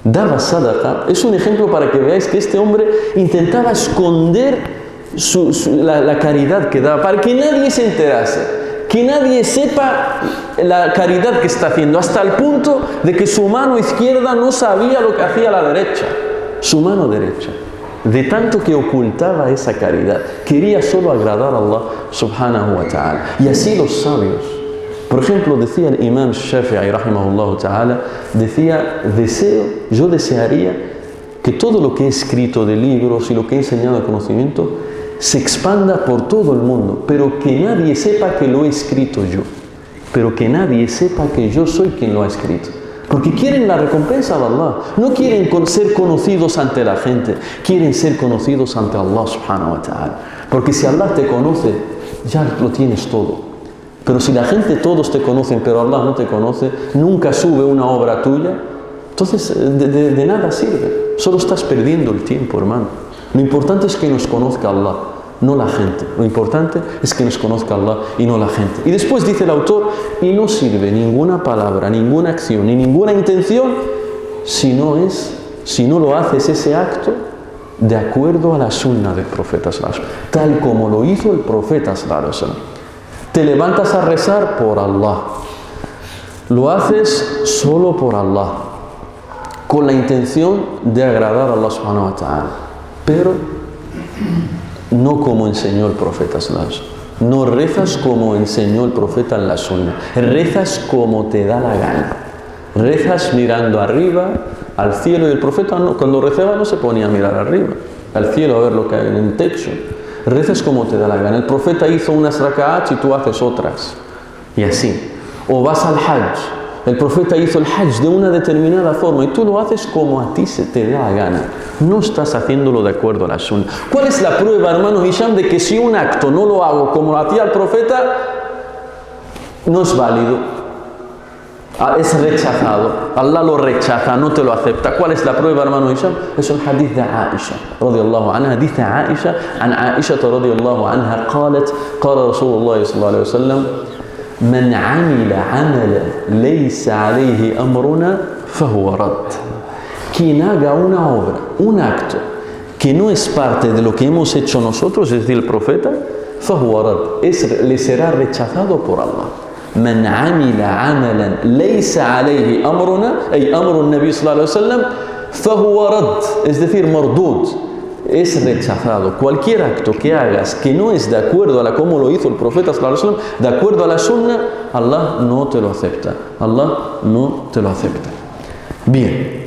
S1: daba sadaqa, es un ejemplo para que veáis que este hombre intentaba esconder la caridad que daba, para que nadie se enterase, que nadie sepa la caridad que está haciendo, hasta el punto de que su mano izquierda no sabía lo que hacía la derecha. Su mano derecha, de tanto que ocultaba esa caridad, quería solo agradar a Allah subhanahu wa ta'ala. Y así los sabios, por ejemplo, decía el imam Shafi'i rahimahullah ta'ala, decía, yo desearía que todo lo que he escrito de libros y lo que he enseñado de conocimiento se expanda por todo el mundo, pero que nadie sepa que lo he escrito yo, pero que nadie sepa que yo soy quien lo ha escrito. Porque quieren la recompensa de Allah. No quieren ser conocidos ante la gente. Quieren ser conocidos ante Allah subhanahu wa ta'ala. Porque si Allah te conoce, ya lo tienes todo. Pero si la gente todos te conocen, pero Allah no te conoce, nunca sube una obra tuya, entonces de nada sirve. Solo estás perdiendo el tiempo, hermano. Lo importante es que nos conozca Allah, no la gente. Lo importante es que nos conozca Allah y no la gente. Y después dice el autor, y no sirve ninguna palabra, ninguna acción, ni ninguna intención si no lo haces ese acto de acuerdo a la sunna del profeta sallallahu alaihi wasallam, tal como lo hizo el profeta sallallahu alaihi wasallam. Te levantas a rezar por Allah, lo haces solo por Allah, con la intención de agradar a Allah subhanahu wa ta'ala, pero no como enseñó el profeta sallallahu alaihi wasallam. No rezas como enseñó el profeta en la sunna, rezas como te da la gana, rezas mirando arriba al cielo, y el profeta cuando rezaba no se ponía a mirar arriba al cielo a ver lo que hay en el techo. Rezas como te da la gana. El profeta hizo unas raka'at y tú haces otras, y así. O vas al hajj, el profeta hizo el hajj de una determinada forma y tú lo haces como a ti se te da la gana. No estás haciéndolo de acuerdo a la sunna. ¿Cuál es la prueba, hermano Hisham, de que si un acto no lo hago como lo hacía el profeta, no es válido? es rechazado. Allah lo rechaza, no te lo acepta. ¿Cuál es la prueba, hermano Hisham? Es un hadith de Aisha radiyallahu anha. Dice Aisha, an Aisha radiyallahu anha, قالت قال رسول الله صلى الله عليه وسلم من عمل عملا ليس عليه أمرنا فهو رد. Quien haga una obra, un acto que no es parte de lo que hemos hecho nosotros, es decir, el profeta, فهو رد, le será rechazado por Allah. من عمل عملا ليس عليه أمرنا أي أمر النبي صلى الله عليه وسلم فهو رد, es decir, mardud, es rechazado. Cualquier acto que hagas que no es de acuerdo a la como lo hizo el profeta sallallahu alaihi wasallam, de acuerdo a la sunna, Allah no te lo acepta. Allah no te lo acepta. Bien,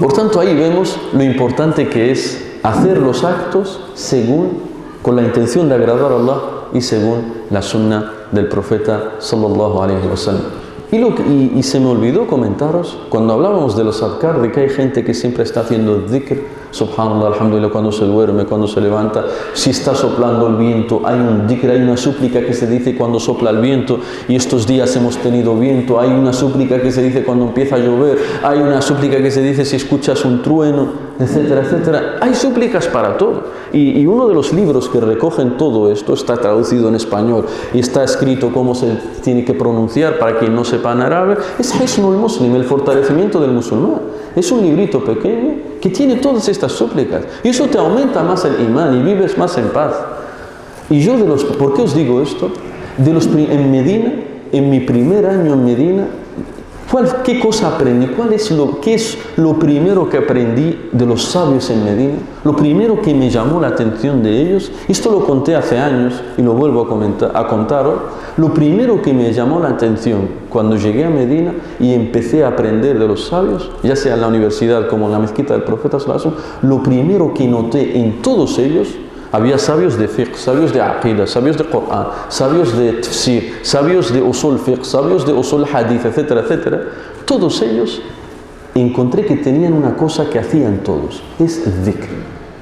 S1: por tanto ahí vemos lo importante que es hacer los actos con la intención de agradar a Allah y según la sunna del profeta sallallahu alaihi wasallam. Y se me olvidó comentaros, cuando hablábamos de los adhkar, de que hay gente que siempre está haciendo dhikr, subhanallah, alhamdulillah, cuando se duerme, cuando se levanta, si está soplando el viento, hay un dhikr, hay una súplica que se dice cuando sopla el viento, y estos días hemos tenido viento, hay una súplica que se dice cuando empieza a llover, hay una súplica que se dice si escuchas un trueno, etcétera, etcétera. Hay súplicas para todo. Y uno de los libros que recogen todo esto está traducido en español y está escrito cómo se tiene que pronunciar para quien no sepa en árabe, es Hisnul Muslim, el fortalecimiento del musulmán. Es un librito pequeño que tiene todas estas súplicas y eso te aumenta más el imán y vives más en paz. Y yo ¿por qué os digo esto? En Medina, en mi primer año en Medina, ¿qué cosa aprendí? ¿Qué es lo primero que aprendí de los sabios en Medina? Lo primero que me llamó la atención de ellos, esto lo conté hace años y lo vuelvo a contar hoy. Lo primero que me llamó la atención cuando llegué a Medina y empecé a aprender de los sabios, ya sea en la universidad como en la mezquita del profeta sallallahu alaihi wasallam, lo primero que noté en todos ellos, había sabios de fiqh, sabios de aqidah, sabios de Qur'an, sabios de tafsir, sabios de usul fiqh, sabios de usul hadith, etcétera, etcétera. Todos ellos encontré que tenían una cosa que hacían todos, es dhikr.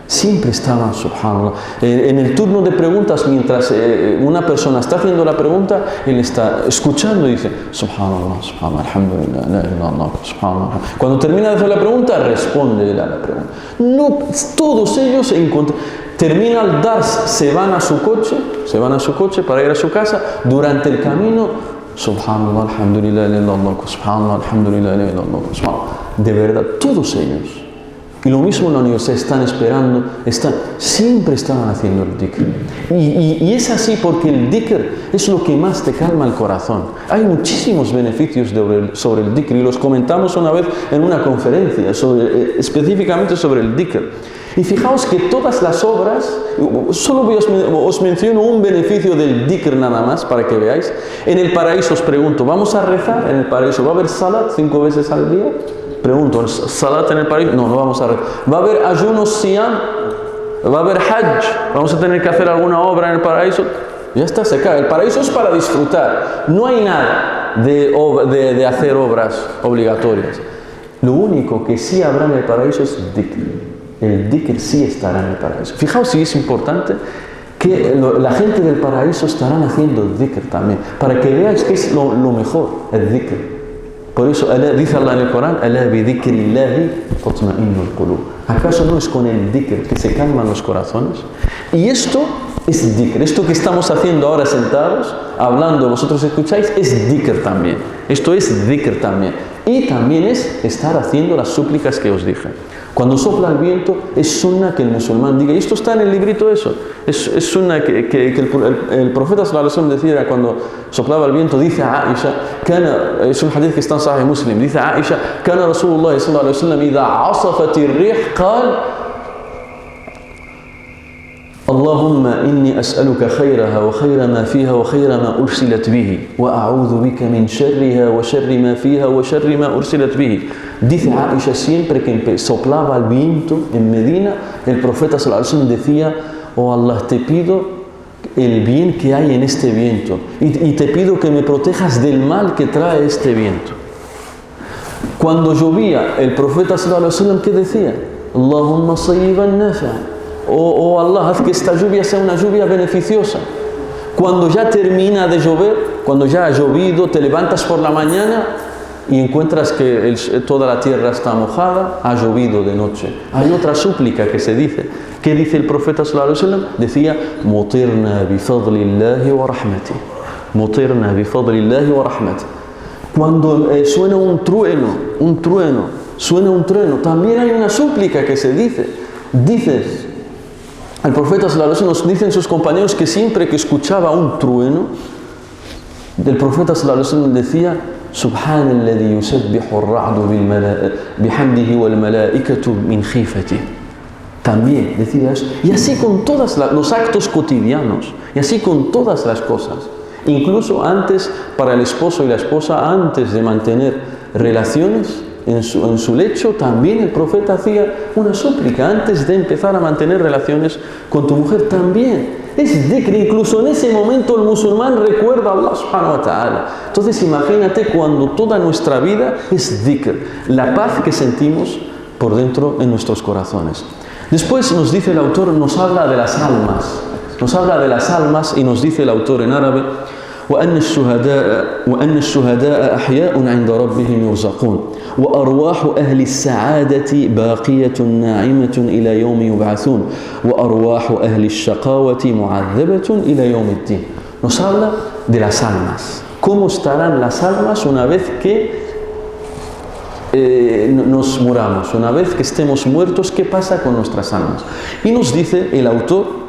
S1: Siempre estaban, subhanallah, en el turno de preguntas, mientras una persona está haciendo la pregunta, él está escuchando y dice, subhanallah, subhanallah, alhamdulillah, la ilaha illallah, subhanallah. Cuando termina de hacer la pregunta, responde a la pregunta. No, todos ellos termina el dars, se van a su coche para ir a su casa. Durante el camino, subhanallah, alhamdulillah, la ilaha illallah, subhanallah, alhamdulillah, la ilaha illallah, subhanallah. De verdad, todos ellos. Y lo mismo en la universidad, están esperando, siempre estaban haciendo el dhikr. Y es así porque el dhikr es lo que más te calma el corazón. Hay muchísimos beneficios sobre el dhikr y los comentamos una vez en una conferencia, específicamente sobre el dhikr. Y fijaos que todas las obras, solo os menciono un beneficio del dhikr nada más para que veáis. En el paraíso os pregunto, ¿vamos a rezar en el paraíso? ¿Va a haber salat 5 veces al día? Pregunto, ¿salat en el paraíso? No vamos a rezar. ¿Va a haber ayunos siyam? ¿Va a haber hajj? ¿Vamos a tener que hacer alguna obra en el paraíso? Ya está, se cae. El paraíso es para disfrutar. No hay nada de hacer obras obligatorias. Lo único que sí habrá en el paraíso es dhikr. El dhikr sí estará en el paraíso. Fijaos si es importante que la gente del paraíso estarán haciendo dhikr también, para que veáis que es lo mejor, el dhikr. Por eso dice Allah en el Corán, "Alá bi dhikrillahi tatma'innul qulub". ¿Acaso no es con el dhikr que se calman los corazones? Y esto es dhikr. Esto que estamos haciendo ahora sentados, hablando, vosotros escucháis, es dhikr también. Esto es dhikr también. Y también es estar haciendo las súplicas que os dije. Cuando sopla el viento, es sunna que el musulmán diga, y esto está en el librito eso, es sunna que el profeta sallallahu alaihi wasallam decía cuando soplaba el viento, dice a Aisha, es un hadith que está en Sahih Muslim, dice a Aisha, kana Rasulullah sallallahu alaihi wasallam idha asafat ar-rih qala اللهم إني أسألك خيرها وخير ما فيها وخير ما أرسلت به وأعوذ بك من شرها وشر ما فيها وشر ما أرسلت به. Dice Aisha, siempre que soplaba el viento en Medina, el profeta sallallahu alaihi wasallam decía, oh Allah, te pido el bien que hay en este viento y te pido que me protejas del mal que trae este viento. Cuando llovía, el profeta sallallahu alaihi wasallam, ¿qué decía? Allahumma sayyiban nafi'an. Oh Allah, haz que esta lluvia sea una lluvia beneficiosa. Cuando ya termina de llover, cuando ya ha llovido, te levantas por la mañana, y encuentras que toda la tierra está mojada, ha llovido de noche. Hay otra súplica que se dice. ¿Qué dice el profeta sallallahu alaihi wasallam? Decía, mutirna bi fadlillahi wa rahmati. Mutirna bi fadlillahi wa rahmati. Cuando suena un trueno, suena un trueno, también hay una súplica que se dice. Dices, el profeta sallallahu alaihi wasallam nos dicen sus compañeros que siempre que escuchaba un trueno, el profeta sallallahu alaihi wasallam decía, Subhanalladhi yusabbihu ar-ra'du bihamdihi wal malaikatu min khifatihi. También decía eso. Y así con todos los actos cotidianos, y así con todas las cosas. Incluso antes, para el esposo y la esposa, antes de mantener relaciones en su lecho, también el profeta hacía una súplica. Antes de empezar a mantener relaciones con tu mujer, también. Es dhikr, incluso en ese momento el musulmán recuerda a Allah subhanahu wa ta'ala. Entonces imagínate cuando toda nuestra vida es dhikr, la paz que sentimos por dentro en nuestros corazones. Después nos dice el autor, nos habla de las almas. Nos habla de las almas y nos dice el autor en árabe, وأن الشهداء أحياء عند ربهم يرزقون وأرواح أهل السعادة باقية ناعمة إلى يوم يبعثون وأرواح أهل الشقاوة معذبة إلى يوم الدين. Nos habla de las almas. ¿Cómo estarán las almas una vez que nos muramos? Una vez que estemos muertos, ¿qué pasa con nuestras almas? Y nos dice el autor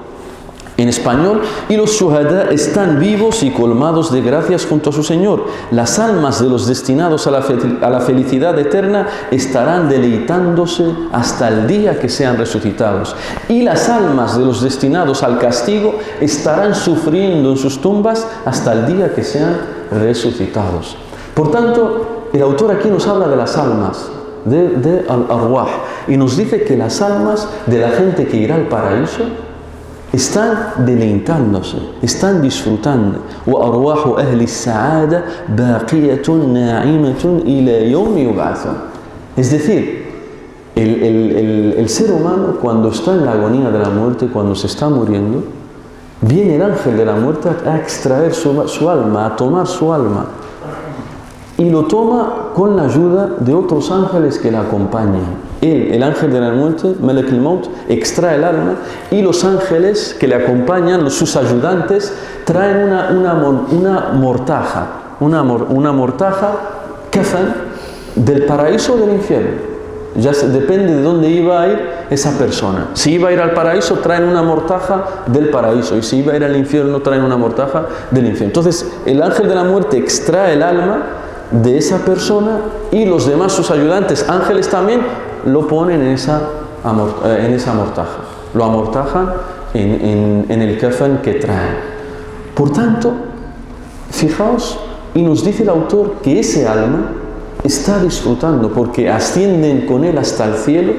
S1: en español, y los shuhada están vivos y colmados de gracias junto a su Señor. Las almas de los destinados a la felicidad eterna estarán deleitándose hasta el día que sean resucitados. Y las almas de los destinados al castigo estarán sufriendo en sus tumbas hasta el día que sean resucitados. Por tanto, el autor aquí nos habla de las almas, de al-arwah, y nos dice que las almas de la gente que irá al paraíso están deleitándose, están disfrutando. وَأَرْوَاحُ أَهْلِ السَّعَادَةِ بَاقِيَةٌ نَاعِمَةٌ إِلَى يَوْمِ يُبْعَثُونَ. Es decir, el ser humano cuando está en la agonía de la muerte, cuando se está muriendo, viene el ángel de la muerte a extraer su alma, a tomar su alma. Y lo toma con la ayuda de otros ángeles que la acompañan. El ángel de la muerte, Malak al-Maut, extrae el alma y los ángeles que le acompañan, sus ayudantes, traen una mortaja, kafan, del paraíso o del infierno. Ya depende de dónde iba a ir esa persona. Si iba a ir al paraíso, traen una mortaja del paraíso. Y si iba a ir al infierno, traen una mortaja del infierno. Entonces, el ángel de la muerte extrae el alma de esa persona y los demás, sus ayudantes, ángeles también, lo ponen en esa mortaja. Lo amortajan en el kafan que traen. Por tanto, fijaos, y nos dice el autor que ese alma está disfrutando porque ascienden con él hasta el cielo,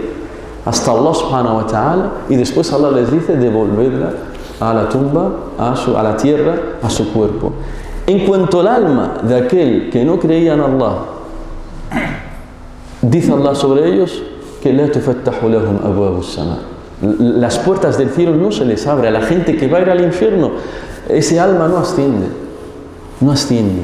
S1: hasta Allah subhanahu wa ta'ala, y después Allah les dice devolverla a la tumba, a la tierra, a su cuerpo. En cuanto al alma de aquel que no creía en Allah, dice Allah sobre ellos que la tufattahu lahum abwabu as-sama. Las puertas del cielo no se les abre. A la gente que va a ir al infierno, ese alma no asciende. No asciende.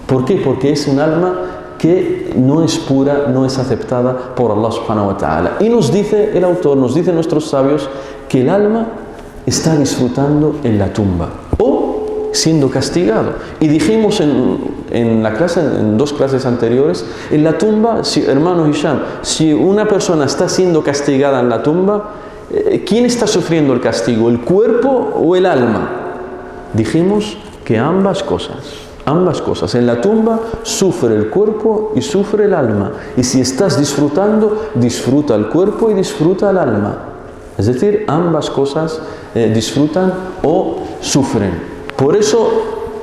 S1: ¿Por qué? Porque es un alma que no es pura, no es aceptada por Allah subhanahu wa ta'ala. Y nos dice el autor, nos dicen nuestros sabios, que el alma está disfrutando en la tumba o siendo castigado. Y dijimos en la clase, en 2 clases anteriores, en la tumba, hermano Hisham, si una persona está siendo castigada en la tumba, ¿quién está sufriendo el castigo? ¿El cuerpo o el alma? Dijimos que ambas cosas. En la tumba sufre el cuerpo y sufre el alma. Y si estás disfrutando, disfruta el cuerpo y disfruta el alma. Es decir, ambas cosas disfrutan o sufren. Por eso,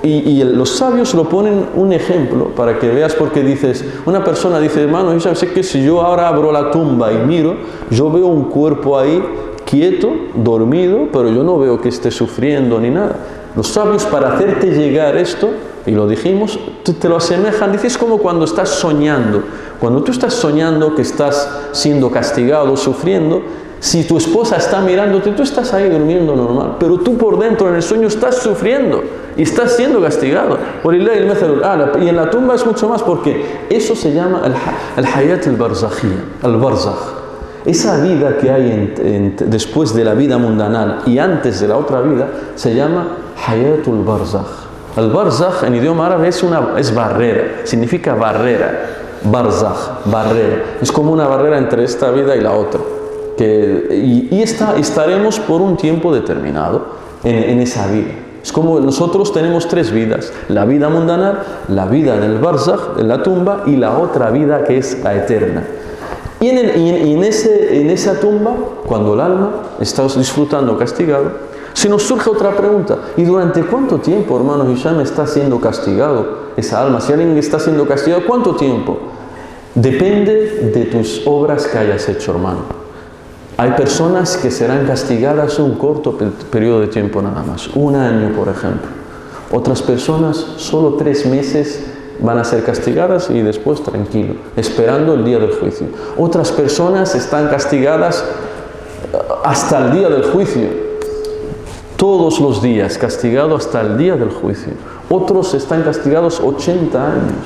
S1: y los sabios lo ponen un ejemplo para que veas, porque dices, una persona dice, hermano, yo sé que si yo ahora abro la tumba y miro, yo veo un cuerpo ahí quieto, dormido, pero yo no veo que esté sufriendo ni nada. Los sabios, para hacerte llegar esto, y lo dijimos, te lo asemejan, dices como cuando estás soñando. Cuando tú estás soñando que estás siendo castigado, sufriendo, Si tu esposa está mirándote, tú estás ahí durmiendo normal, pero tú por dentro en el sueño estás sufriendo y estás siendo castigado. Y en la tumba es mucho más, porque eso se llama el hayat al-barzakhiya, al-barzakh. Esa vida que hay después de la vida mundanal y antes de la otra vida se llama hayatul barzakh. El barzakh en idioma árabe es barrera, significa barrera. Barzakh, barrera. Es como una barrera entre esta vida y la otra. Estaremos por un tiempo determinado en esa vida. Es como nosotros tenemos tres vidas: la vida mundanal, la vida en el barzakh, en la tumba, y la otra vida que es la eterna. Y en esa tumba, cuando el alma está disfrutando castigado, se nos surge otra pregunta: ¿y durante cuánto tiempo, hermano Hisham, está siendo castigado esa alma? Si alguien está siendo castigado, ¿cuánto tiempo? Depende de tus obras que hayas hecho, hermano. Hay personas que serán castigadas un corto periodo de tiempo nada más, 1 año por ejemplo. Otras personas solo 3 meses van a ser castigadas y después tranquilo, esperando el día del juicio. Otras personas están castigadas hasta el día del juicio, todos los días castigado hasta el día del juicio. Otros están castigados 80 años.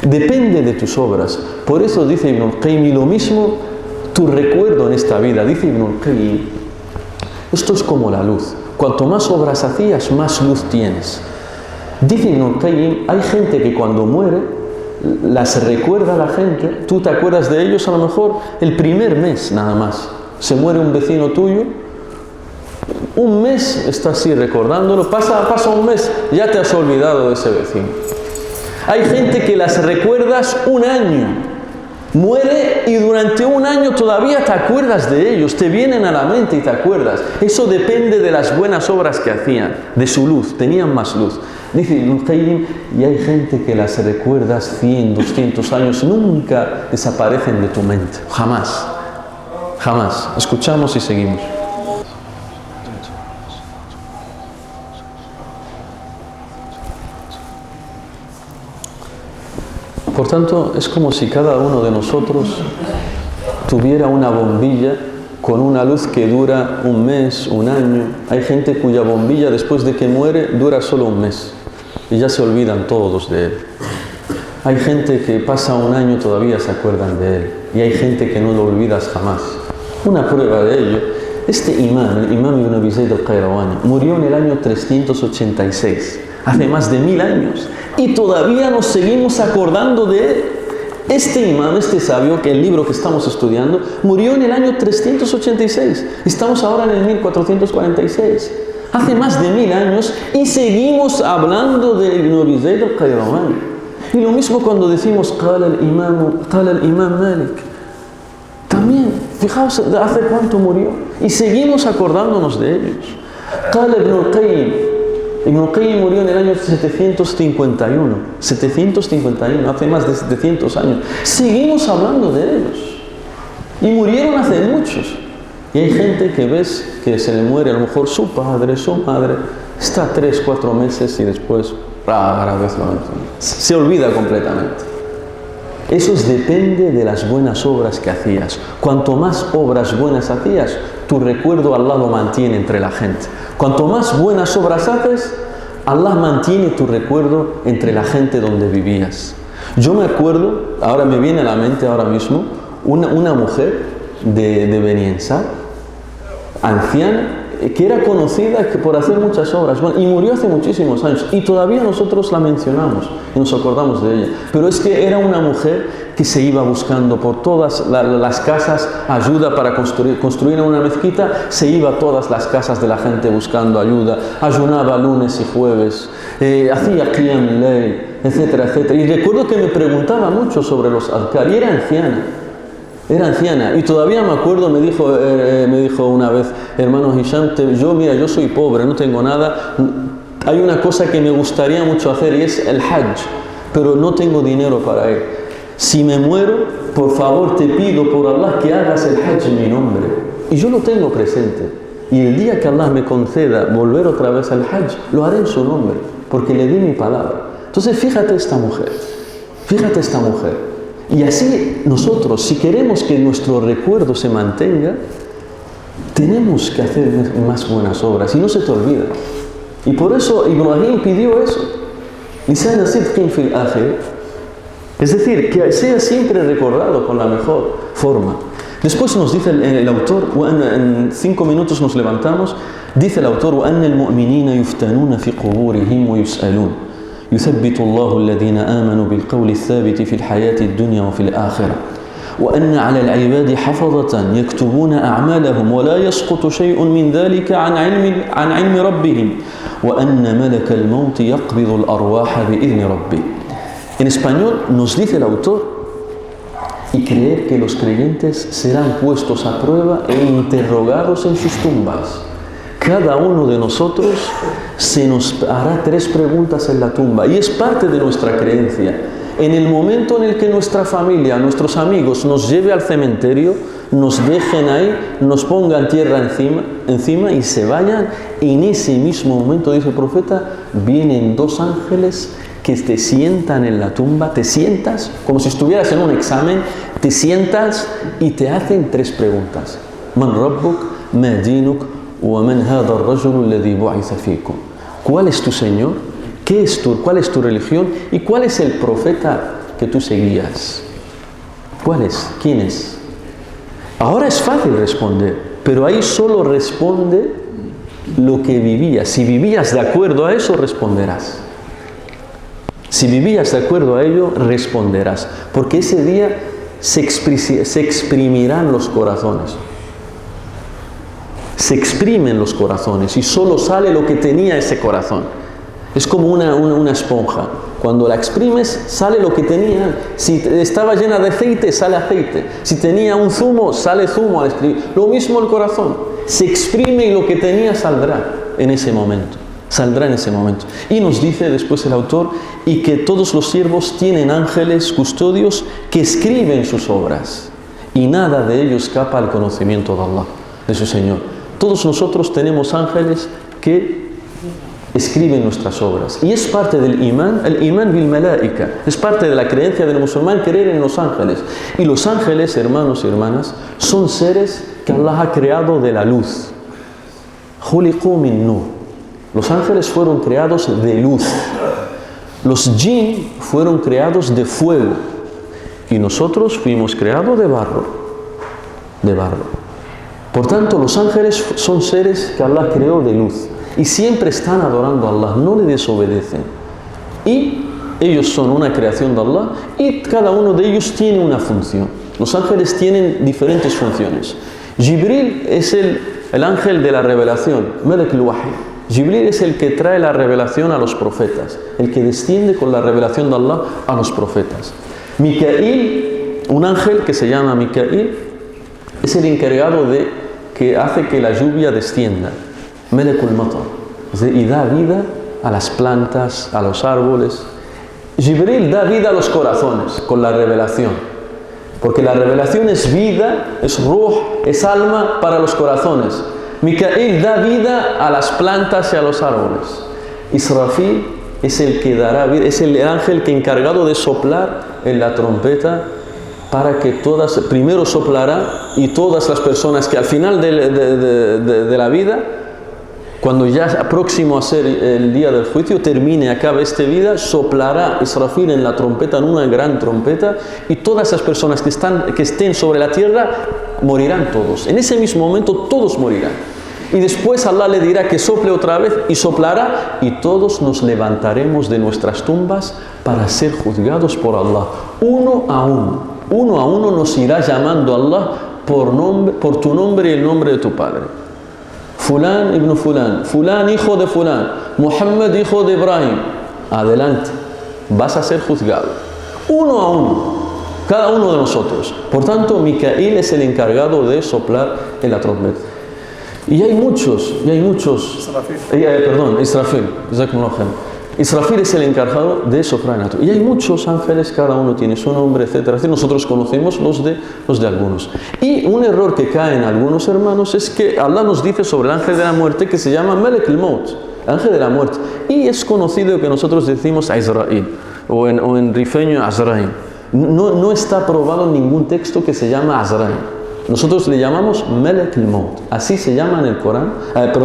S1: Depende de tus obras. Por eso dice Ibn al-Qayyim, y lo mismo tu recuerdo en esta vida. Dice Ibn al-Qayyim, esto es como la luz. Cuanto más obras hacías, más luz tienes. Dice Ibn al-Qayyim, hay gente que cuando muere las recuerda a la gente. Tú te acuerdas de ellos a lo mejor el primer mes nada más. Se muere un vecino tuyo, un mes estás así recordándolo, pasa un mes, ya te has olvidado de ese vecino. Hay gente que las recuerdas 1 año, muere y durante 1 año todavía te acuerdas de ellos, te vienen a la mente y te acuerdas. Eso depende de las buenas obras que hacían, de su luz, tenían más luz. Dice Ibn Qayyim, y hay gente que las recuerdas 100, 200 años, nunca desaparecen de tu mente, jamás, jamás. Escuchamos y seguimos. Por tanto, es como si cada uno de nosotros tuviera una bombilla con una luz que dura 1 mes, 1 año. Hay gente cuya bombilla después de que muere dura solo 1 mes y ya se olvidan todos de él. Hay gente que pasa 1 año y todavía se acuerdan de él, y hay gente que no lo olvidas jamás. Una prueba de ello, este imán, el imán Ibn Abi Zayd al-Qayrawani, murió en el año 386, hace más de 1000 años, y todavía nos seguimos acordando de él. Este imán, este sabio, que el libro que estamos estudiando, murió en el año 386. Estamos ahora en el 1446. Hace más de 1000 años y seguimos hablando de Ibn Abi Zayd al-Qayrawani. Y lo mismo cuando decimos qala al-imam Malik. También, fijaos, ¿hace cuánto murió? Y seguimos acordándonos de ellos. Qala Ibn al-Qayyim. Ibn al-Qayyim murió en el año 751, hace más de 700 años. Seguimos hablando de ellos. Y murieron hace muchos. Y hay gente que ves que se le muere a lo mejor su padre, su madre, está 3, 4 meses y después se olvida completamente. Eso depende de las buenas obras que hacías. Cuanto más obras buenas hacías, tu recuerdo Allah lo mantiene entre la gente. Cuanto más buenas obras haces, Allah mantiene tu recuerdo entre la gente donde vivías. Yo me acuerdo, ahora me viene a la mente ahora mismo, una mujer de Beni Ansar, anciana, que era conocida por hacer muchas obras, y murió hace muchísimos años, y todavía nosotros la mencionamos y nos acordamos de ella. Pero es que era una mujer que se iba buscando por todas las casas ayuda para construir una mezquita, se iba a todas las casas de la gente buscando ayuda, ayunaba lunes y jueves, hacía qiyam al-layl, etcétera, etcétera. Y recuerdo que me preguntaba mucho sobre los adhkar, y era anciana, y todavía me acuerdo, me dijo una vez, hermano Hisham, yo soy pobre, no tengo nada, hay una cosa que me gustaría mucho hacer y es el hajj, pero no tengo dinero para ir. Si me muero, por favor te pido por Allah que hagas el hajj en mi nombre. Y yo lo tengo presente, y el día que Allah me conceda volver otra vez al hajj, lo haré en su nombre, porque le di mi palabra. Entonces fíjate esta mujer. Y así nosotros, si queremos que nuestro recuerdo se mantenga, Tenemos que hacer más buenas obras y no se te olvida. Y por eso Ibrahim pidió eso. Lisana sidqin fil akhir. Es decir, que sea siempre recordado con la mejor forma. Después nos dice el autor, en 5 minutos nos levantamos, dice el autor: وَأَنَّ الْمُؤْمِنِينَ يُفْتَنُونَ فِي قُبُورِهِمْ وَيُسْأَلُونَ يُثَبِّتُ اللَّهُ الَّذِينَ آمَنُوا بِالْقَوْلِ الثَّابِتِ فِي الْحَيَاةِ الدُّنْيَا وَفِي الْآخِرَةِ وأن على العباد حفظة يكتبون أعمالهم ولا يسقط شيء من ذلك عن علم ربهم وأن ملك الموت يقبض الأرواح بإذن ربه. En español nos dice el autor: y creer que los creyentes serán puestos a prueba e interrogados en sus tumbas. Cada uno de nosotros se nos hará 3 preguntas en la tumba y es parte de nuestra creencia. En el momento en el que nuestra familia, nuestros amigos nos lleve al cementerio, nos dejen ahí, nos pongan tierra encima y se vayan, en ese mismo momento, dice el profeta, vienen 2 ángeles que te sientan en la tumba, te sientas como si estuvieras en un examen, te sientas y te hacen 3 preguntas. Man rabbuk, ma dinuk, wa man hadha ar-rajul alladhi bu'itha fikum. ¿Cuál es tu Señor? ¿Cuál es tu religión? ¿Y cuál es el profeta que tú seguías? ¿Cuál es? ¿Quién es? Ahora es fácil responder, pero ahí solo responde lo que vivías. Si vivías de acuerdo a eso, responderás. Si vivías de acuerdo a ello, responderás. Porque ese día se exprimirán los corazones. Se exprimen los corazones y solo sale lo que tenía ese corazón. Es como una esponja. Cuando la exprimes, sale lo que tenía. Si estaba llena de aceite, sale aceite. Si tenía un zumo, sale zumo al exprimir. Lo mismo el corazón. Se exprime y lo que tenía saldrá en ese momento. Saldrá en ese momento. Y nos dice después el autor: y que todos los siervos tienen ángeles custodios que escriben sus obras. Y nada de ello escapa al conocimiento de Allah, de su Señor. Todos nosotros tenemos ángeles que escriben nuestras obras. Y es parte del imán, el imán bil malaika. Es parte de la creencia del musulmán creer en los ángeles. Y los ángeles, hermanos y hermanas, son seres que Allah ha creado de la luz. Khuliqu min nur. Los ángeles fueron creados de luz. Los jinn fueron creados de fuego. Y nosotros fuimos creados de barro. De barro. Por tanto, los ángeles son seres que Allah creó de luz. Y siempre están adorando a Allah, no le desobedecen. Y ellos son una creación de Allah y cada uno de ellos tiene una función. Los ángeles tienen diferentes funciones. Jibril es el ángel de la revelación, Malak al-Wahy. Jibril es el que trae la revelación a los profetas, el que desciende con la revelación de Allah a los profetas. Mikail, un ángel que se llama Mikail, es el encargado de que hace que la lluvia descienda. Malakul Matar, y da vida a las plantas, a los árboles. Jibril da vida a los corazones con la revelación, porque la revelación es vida, es ruh, es alma para los corazones. Mikail da vida a las plantas y a los árboles. Israfil es el que dará vida, es el ángel que encargado de soplar en la trompeta para que primero soplará y todas las personas que al final de la vida, cuando ya próximo a ser el día del juicio, acabe esta vida, soplará Israfil en la trompeta, en una gran trompeta, y todas las personas que estén sobre la tierra morirán todos. En ese mismo momento todos morirán. Y después Allah le dirá que sople otra vez y soplará, y todos nos levantaremos de nuestras tumbas para ser juzgados por Allah. Uno a uno nos irá llamando Allah por tu nombre y el nombre de tu Padre. Fulán ibn Fulán, Fulán hijo de Fulán, Muhammad hijo de Ibrahim. Adelante, vas a ser juzgado. Uno a uno, cada uno de nosotros. Por tanto, Mikail es el encargado de soplar en la trompeta. Y hay muchos. Israfil. Israfil es el encargado de soplar en la trompeta. Y hay muchos ángeles, cada uno tiene su nombre, etc. Nosotros conocemos los de algunos. Y un error que cae en algunos hermanos es que Allah nos dice sobre el ángel de la muerte que se llama Malak al-Maut, ángel de la muerte. Y es conocido que nosotros decimos Azrail, o en rifeño Azrail. No está probado en ningún texto que se llama Azrail. Nosotros le llamamos Malak al-Maut. Así se llama en el Corán,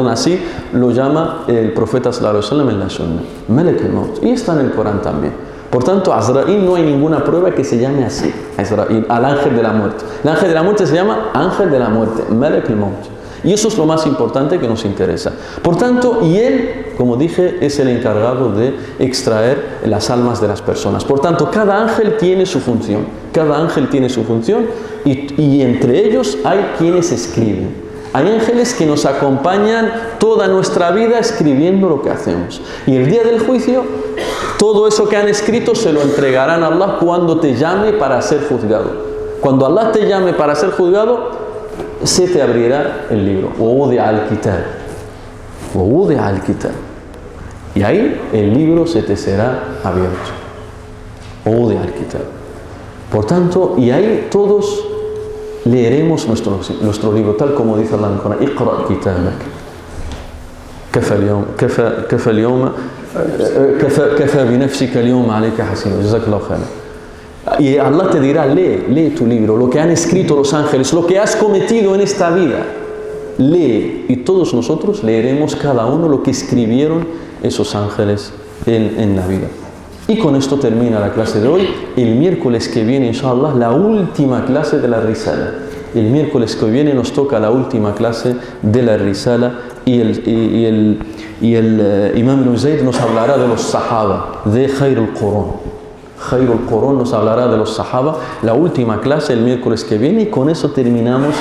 S1: así lo llama el profeta sallallahu alaihi wasallam en la Sunna. Malak al-Maut. Y está en el Corán también. Por tanto, Azraíl no hay ninguna prueba que se llame así, Azraíl, al ángel de la muerte. El ángel de la muerte se llama ángel de la muerte, Malak al-Maut. Y eso es lo más importante que nos interesa. Por tanto, y él, como dije, es el encargado de extraer las almas de las personas. Por tanto, cada ángel tiene su función. Cada ángel tiene su función y entre ellos hay quienes escriben. Hay ángeles que nos acompañan toda nuestra vida escribiendo lo que hacemos. Y el día del juicio, todo eso que han escrito se lo entregarán a Allah cuando te llame para ser juzgado. Cuando Allah te llame para ser juzgado, se te abrirá el libro. وَوُضِعَ الْكِتَابُ. Y ahí el libro se te será abierto. وَوُضِعَ الْكِتَابُ. Por tanto, y ahí todos leeremos nuestro libro, tal como dice Allah en el Corán: اقرأ كتابك كفى بنفسك اليوم عليك حسيبا. جزاك الله خيرا. Y Allah te dirá: lee tu libro, lo que han escrito los ángeles, lo que has cometido en esta vida. Lee. Y todos nosotros leeremos cada uno lo que escribieron esos ángeles en la vida. Y con esto termina la clase de hoy. El miércoles que viene, inshallah, la última clase de la Risala. El miércoles que viene nos toca la última clase de la Risala y el Imam Ibn Zayd nos hablará de los Sahaba, de Khairul Qur'an. Khairul Qur'an nos hablará de los Sahaba, la última clase el miércoles que viene, y con eso terminamos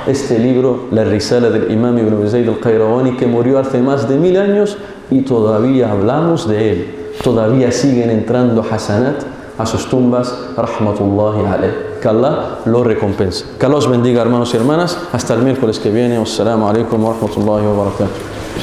S1: este libro, la Risala del Imam Ibn Zayd al-Qayrawani, que murió hace más de 1000 años y todavía hablamos de él. Todavía siguen entrando hasanat a sus tumbas, rahmatullahi alayh. Que Allah lo recompense. Que Allah os bendiga, hermanos y hermanas. Hasta el miércoles que viene. Wassalamu alaikum wa rahmatullahi wa barakatuh.